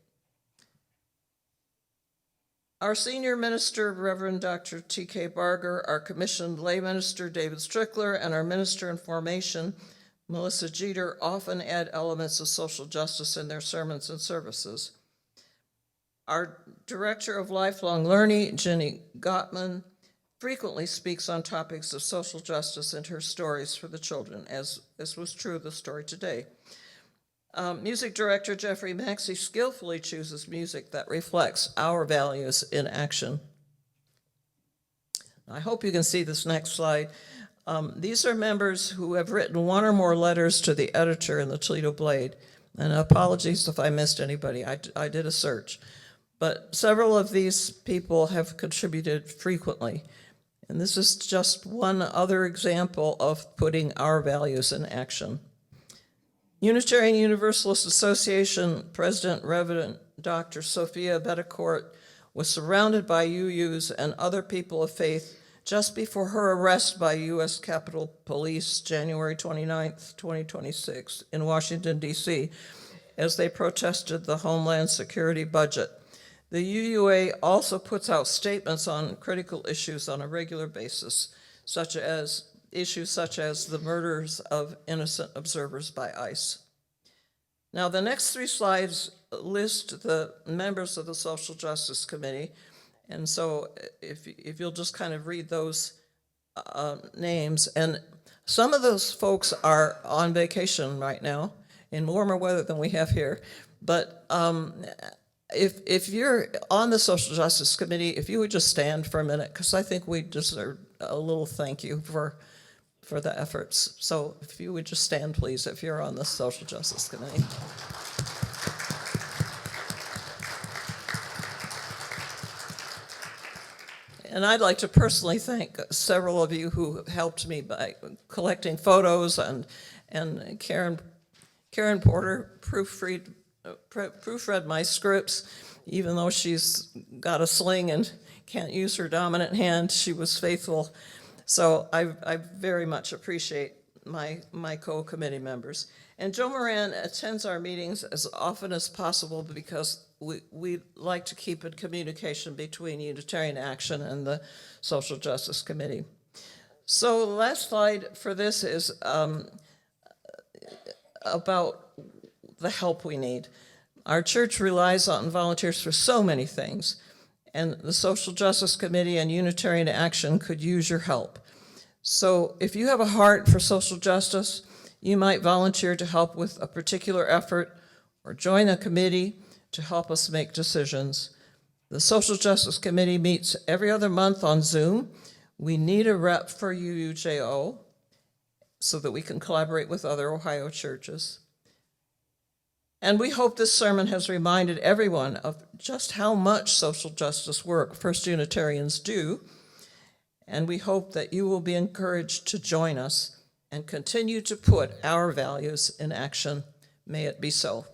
Our senior minister, Reverend Dr. T.K. Barger, our commissioned lay minister, David Strickler, and our minister in formation, Melissa Jeter, often add elements of social justice in their sermons and services. Our director of lifelong learning, Jenny Gottman, frequently speaks on topics of social justice in her stories for the children, as this was true of the story today. Music director Jeffrey Maxey skillfully chooses music that reflects our values in action. I hope you can see this next slide. These are members who have written 1 or more letters to the editor in the Toledo Blade. And apologies if I missed anybody. I did a search. But several of these people have contributed frequently. And this is just one other example of putting our values in action. Unitarian Universalist Association President Reverend Dr. Sophia Betancourt was surrounded by UUs and other people of faith just before her arrest by U.S. Capitol Police January 29th, 2026 in Washington, D.C., as they protested the Homeland Security budget. The UUA also puts out statements on critical issues on a regular basis, such as issues such as the murders of innocent observers by ICE. Now, the next 3 slides list the members of the Social Justice Committee, and so if you'll just kind of read those names, and some of those folks are on vacation right now in warmer weather than we have here, but if you're on the Social Justice Committee, if you would just stand for a minute, because I think we deserve a little thank you for the efforts. So if you would just stand, please, if you're on the Social Justice Committee. And I'd like to personally thank several of you who helped me by collecting photos, and Karen Porter proofread my scripts. Even though she's got a sling and can't use her dominant hand, she was faithful. So I very much appreciate my co-committee members. And Joe Moran attends our meetings as often as possible because we like to keep in communication between Unitarian Action and the Social Justice Committee. So the last slide for this is about the help we need. Our church relies on volunteers for so many things, and the Social Justice Committee and Unitarian Action could use your help. So if you have a heart for social justice, you might volunteer to help with a particular effort or join a committee to help us make decisions. The Social Justice Committee meets every other month on Zoom. We need a rep for UUJO so that we can collaborate with other Ohio churches. And we hope this sermon has reminded everyone of just how much social justice work First Unitarians do, and we hope that you will be encouraged to join us and continue to put our values in action. May it be so.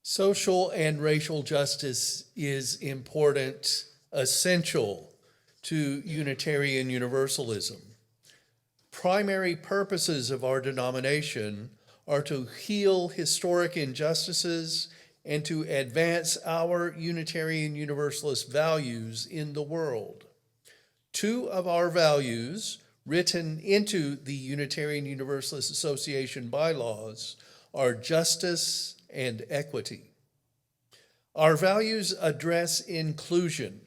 Social and racial justice is important, essential to Unitarian Universalism. Primary purposes of our denomination are to heal historic injustices and to advance our Unitarian Universalist values in the world. 2 of our values, written into the Unitarian Universalist Association bylaws, are justice and equity. Our values address inclusion,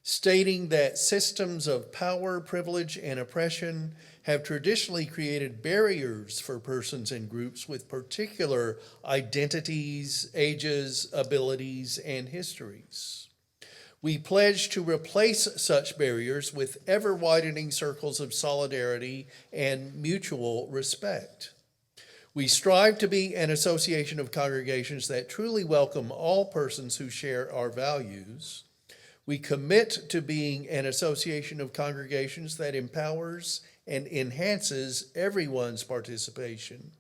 stating that systems of power, privilege, and oppression have traditionally created barriers for persons and groups with particular identities, ages, abilities, and histories. We pledge to replace such barriers with ever-widening circles of solidarity and mutual respect. We strive to be an association of congregations that truly welcome all persons who share our values. We commit to being an association of congregations that empowers and enhances everyone's participation,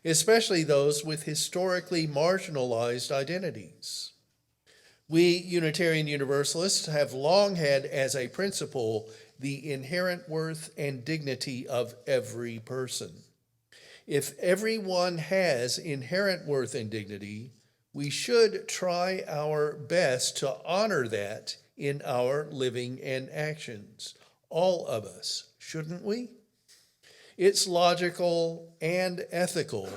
especially those with historically marginalized identities. We Unitarian Universalists have long had as a principle the inherent worth and dignity of every person. If everyone has inherent worth and dignity, we should try our best to honor that in our living and actions. All of us, shouldn't we? It's logical and ethical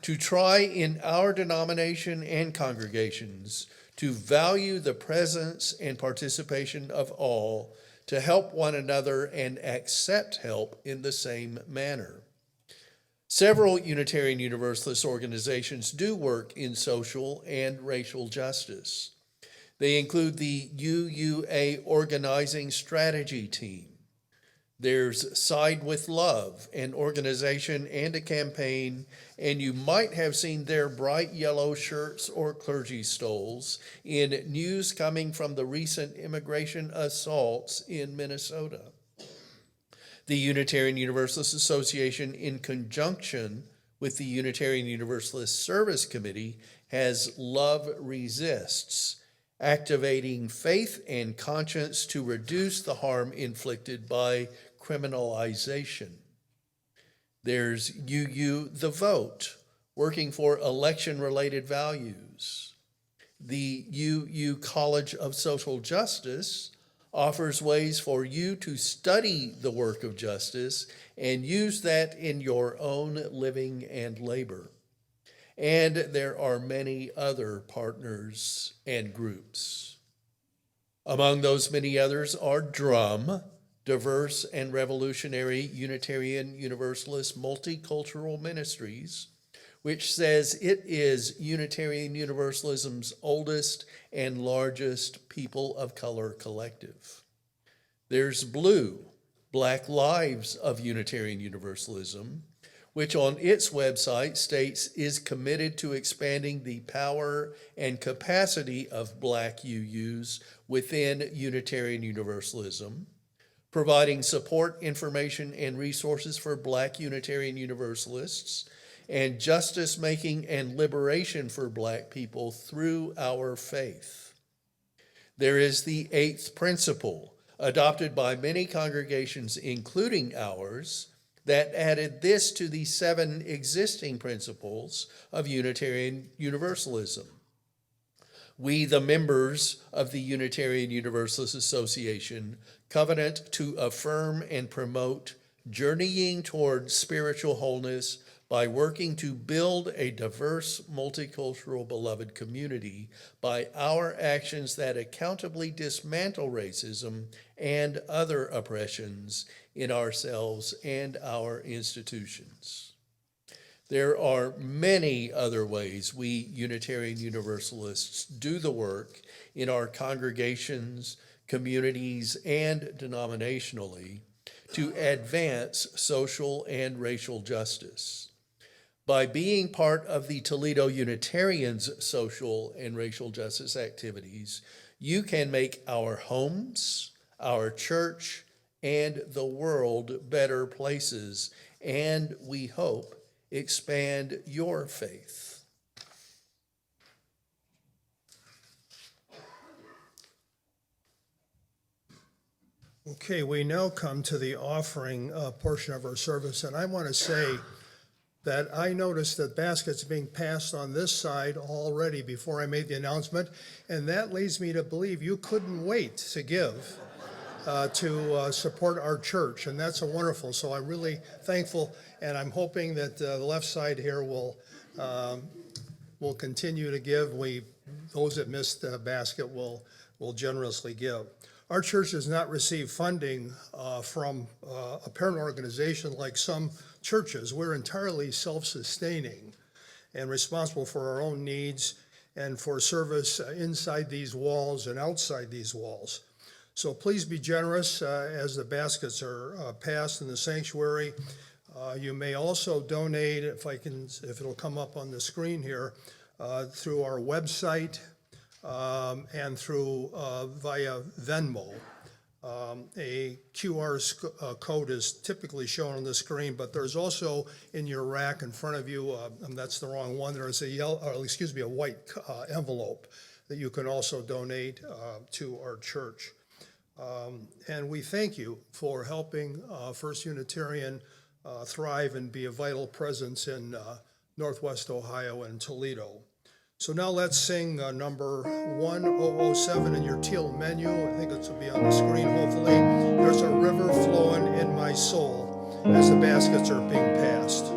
to try in our denomination and congregations to value the presence and participation of all, to help one another and accept help in the same manner. Several Unitarian Universalist organizations do work in social and racial justice. They include the UUA Organizing Strategy Team, There's Side with Love, an organization and a campaign, and you might have seen their bright yellow shirts or clergy stoles in news coming from the recent immigration assaults in Minnesota. The Unitarian Universalist Association, in conjunction with the Unitarian Universalist Service Committee, has Love Resists, activating faith and conscience to reduce the harm inflicted by criminalization. There's UU The Vote, working for election-related values. The UU College of Social Justice offers ways for you to study the work of justice and use that in your own living and labor. And there are many other partners and groups. Among those many others are DRUM, Diverse and Revolutionary Unitarian Universalist Multicultural Ministries, which says it is Unitarian Universalism's oldest and largest people of color collective. There's BLUE, Black Lives of Unitarian Universalism, which on its website states is committed to expanding the power and capacity of Black UUs within Unitarian Universalism, providing support, information, and resources for Black Unitarian Universalists, and justice-making and liberation for Black people through our faith. There is the eighth principle, adopted by many congregations, including ours, that added this to the 7 existing principles of Unitarian Universalism. We, the members of the Unitarian Universalist Association, covenant to affirm and promote journeying toward spiritual wholeness by working to build a diverse, multicultural, beloved community by our actions that accountably dismantle racism and other oppressions in ourselves and our institutions. There are many other ways we Unitarian Universalists do the work in our congregations, communities, and denominationally to advance social and racial justice. By being part of the Toledo Unitarians' social and racial justice activities, you can make our homes, our church, and the world better places, and we hope expand your faith. Okay, we now come to the offering portion of our service, and I want to say that I noticed that baskets being passed on this side already before I made the announcement, and that leads me to believe you couldn't wait to give to support our church, and that's a wonderful. So I'm really thankful, and I'm hoping that the left side here will continue to give. Those that missed the basket will generously give. Our church does not receive funding from a parent organization like some churches. We're entirely self-sustaining and responsible for our own needs and for service inside these walls and outside these walls. So please be generous as the baskets are passed in the sanctuary. You may also donate, if it'll come up on the screen here, through our website and through via Venmo. A QR code is typically shown on the screen, but there's also in your rack in front of you, that's the wrong one, there's a white envelope that you can also donate to our church. And we thank you for helping First Unitarian thrive and be a vital presence in Northwest Ohio and Toledo. So now let's sing number 1007 in your teal menu. I think it will be on the screen, hopefully. There's a river flowing in my soul as the baskets are being passed.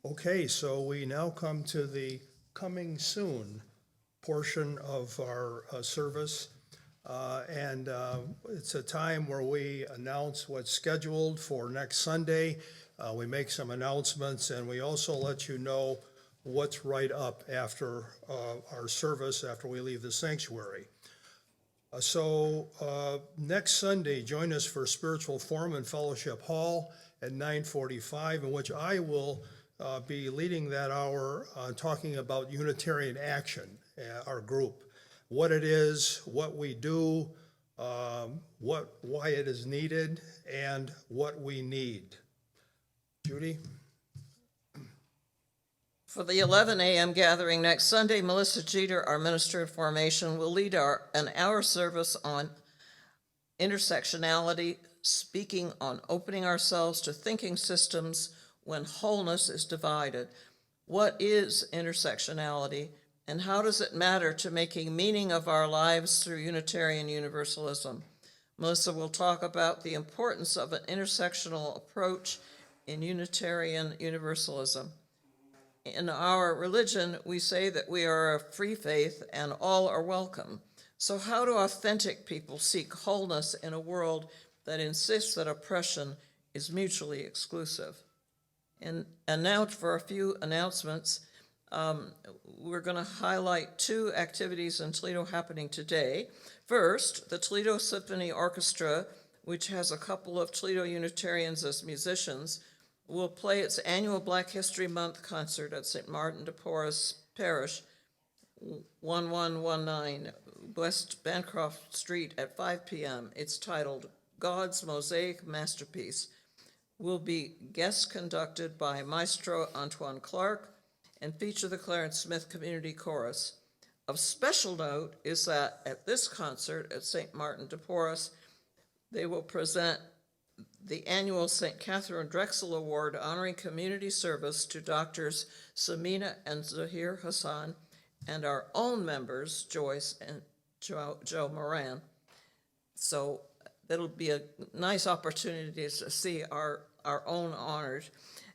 Okay, so we now come to the coming soon portion of our service. And it's a time where we announce what's scheduled for next Sunday. We make some announcements, and we also let you know what's right up after our service, after we leave the sanctuary. So next Sunday, join us for Spiritual Forum in Fellowship Hall at 9:45, in which I will be leading that hour talking about Unitarian Action, our group, what it is, what we do, why it is needed, and what we need. Judy? For the 11 a.m. gathering next Sunday, Melissa Jeter, our Minister of Formation, will lead an hour service on intersectionality, speaking on opening ourselves to thinking systems when wholeness is divided. What is intersectionality, and how does it matter to making meaning of our lives through Unitarian Universalism? Melissa will talk about the importance of an intersectional approach in Unitarian Universalism. In our religion, we say that we are a free faith and all are welcome. So how do authentic people seek wholeness in a world that insists that oppression is mutually exclusive? And now for a few announcements. We're going to highlight two activities in Toledo happening today. First, the Toledo Symphony Orchestra, which has a couple of Toledo Unitarians as musicians, will play its annual Black History Month concert at St. Martin de Porres Parish, 1119 West Bancroft Street at 5 p.m. It's titled God's Mosaic Masterpiece. Will be guest conducted by Maestro Antoine Clark and feature the Clarence Smith Community Chorus. Of special note is that at this concert at St. Martin de Porres, they will present the annual St. Catherine Drexel Award honoring community service to Doctors Samina and Zahir Hassan and our own members, Joyce and Joe Moran. So that'll be a nice opportunity to see our own honored.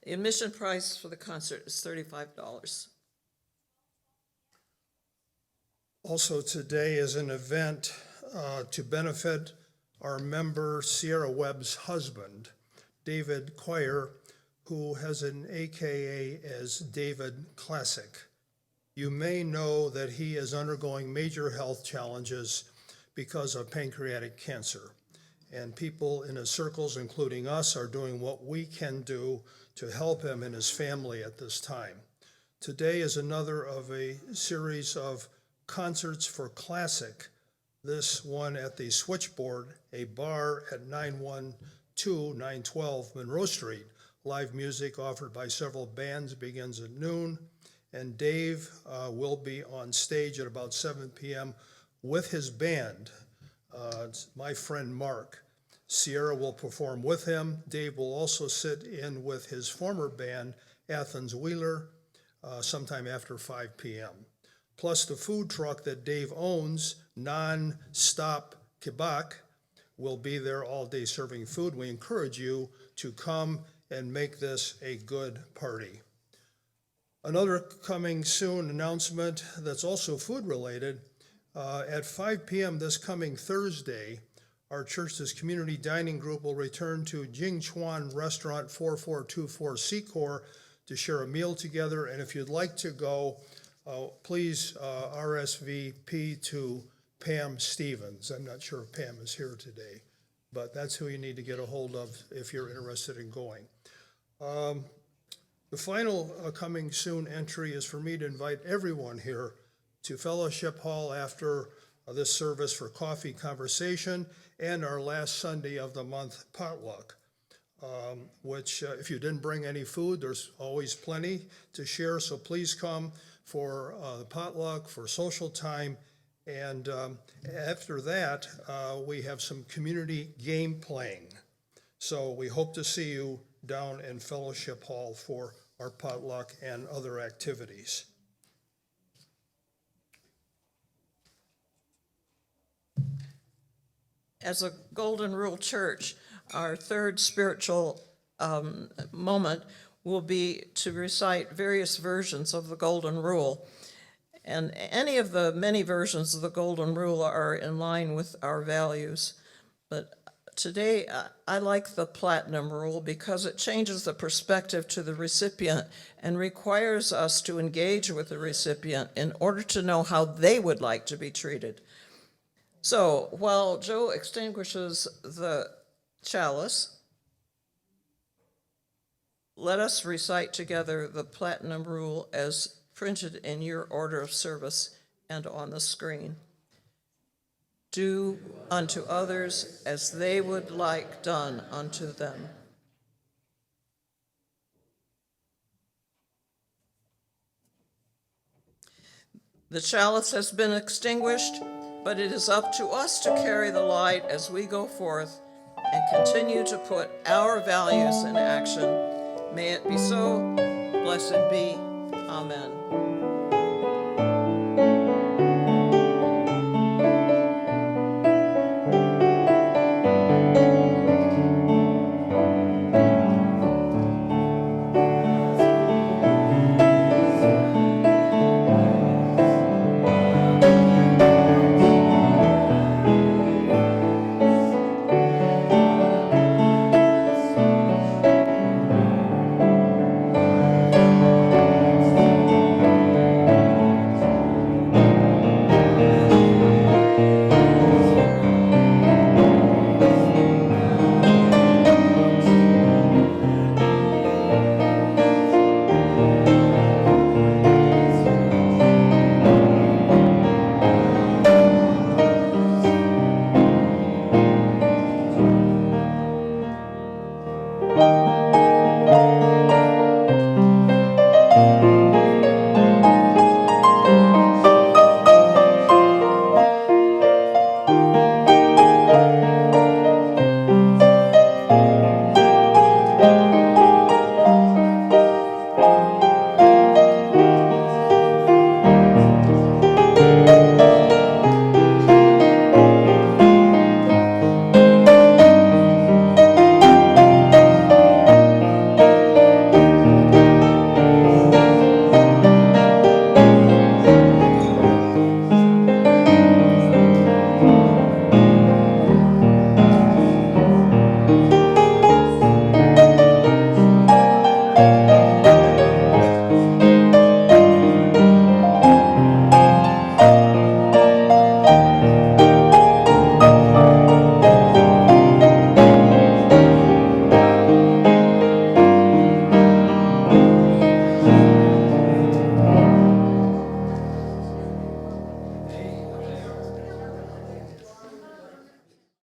The admission price for the concert is $35. Also today is an event to benefit our member Sierra Webb's husband, David Quire, who has an AKA as David Classic. You may know that he is undergoing major health challenges because of pancreatic cancer. And people in his circles, including us, are doing what we can do to help him and his family at this time. Today is another of a series of concerts for Classic. This one at the Switchboard, a bar at 912 Monroe Street. Live music offered by several bands begins at noon, and Dave will be on stage at about 7 p.m. with his band, my friend Mark. Sierra will perform with him. Dave will also sit in with his former band, Athens Wheeler, sometime after 5 p.m. Plus the food truck that Dave owns, Non-Stop Kebab, will be there all day serving food. We encourage you to come and make this a good party. Another coming soon announcement that's also food related, at 5 p.m. this coming Thursday, our church's community dining group will return to Jing Chuan Restaurant 4424 Secor to share a meal together. And if you'd like to go, please RSVP to Pam Stevens. I'm not sure if Pam is here today, but that's who you need to get a hold of if you're interested in going. The final coming soon entry is for me to invite everyone here to Fellowship Hall after this service for coffee conversation and our last Sunday of the month potluck, which if you didn't bring any food, there's always plenty to share. So please come for the potluck, for social time. And after that, we have some community game playing. So we hope to see you down in Fellowship Hall for our potluck and other activities. As a Golden Rule Church, our third spiritual moment will be to recite various versions of the Golden Rule. And any of the many versions of the Golden Rule are in line with our values. But today, I like the Platinum Rule because it changes the perspective to the recipient and requires us to engage with the recipient in order to know how they would like to be treated. So while Joe extinguishes the chalice, let us recite together the Platinum Rule as printed in your order of service and on the screen. Do unto others as they would like done unto them. The chalice has been extinguished, but it is up to us to carry the light as we go forth and continue to put our values in action. May it be so. Blessed be. Amen.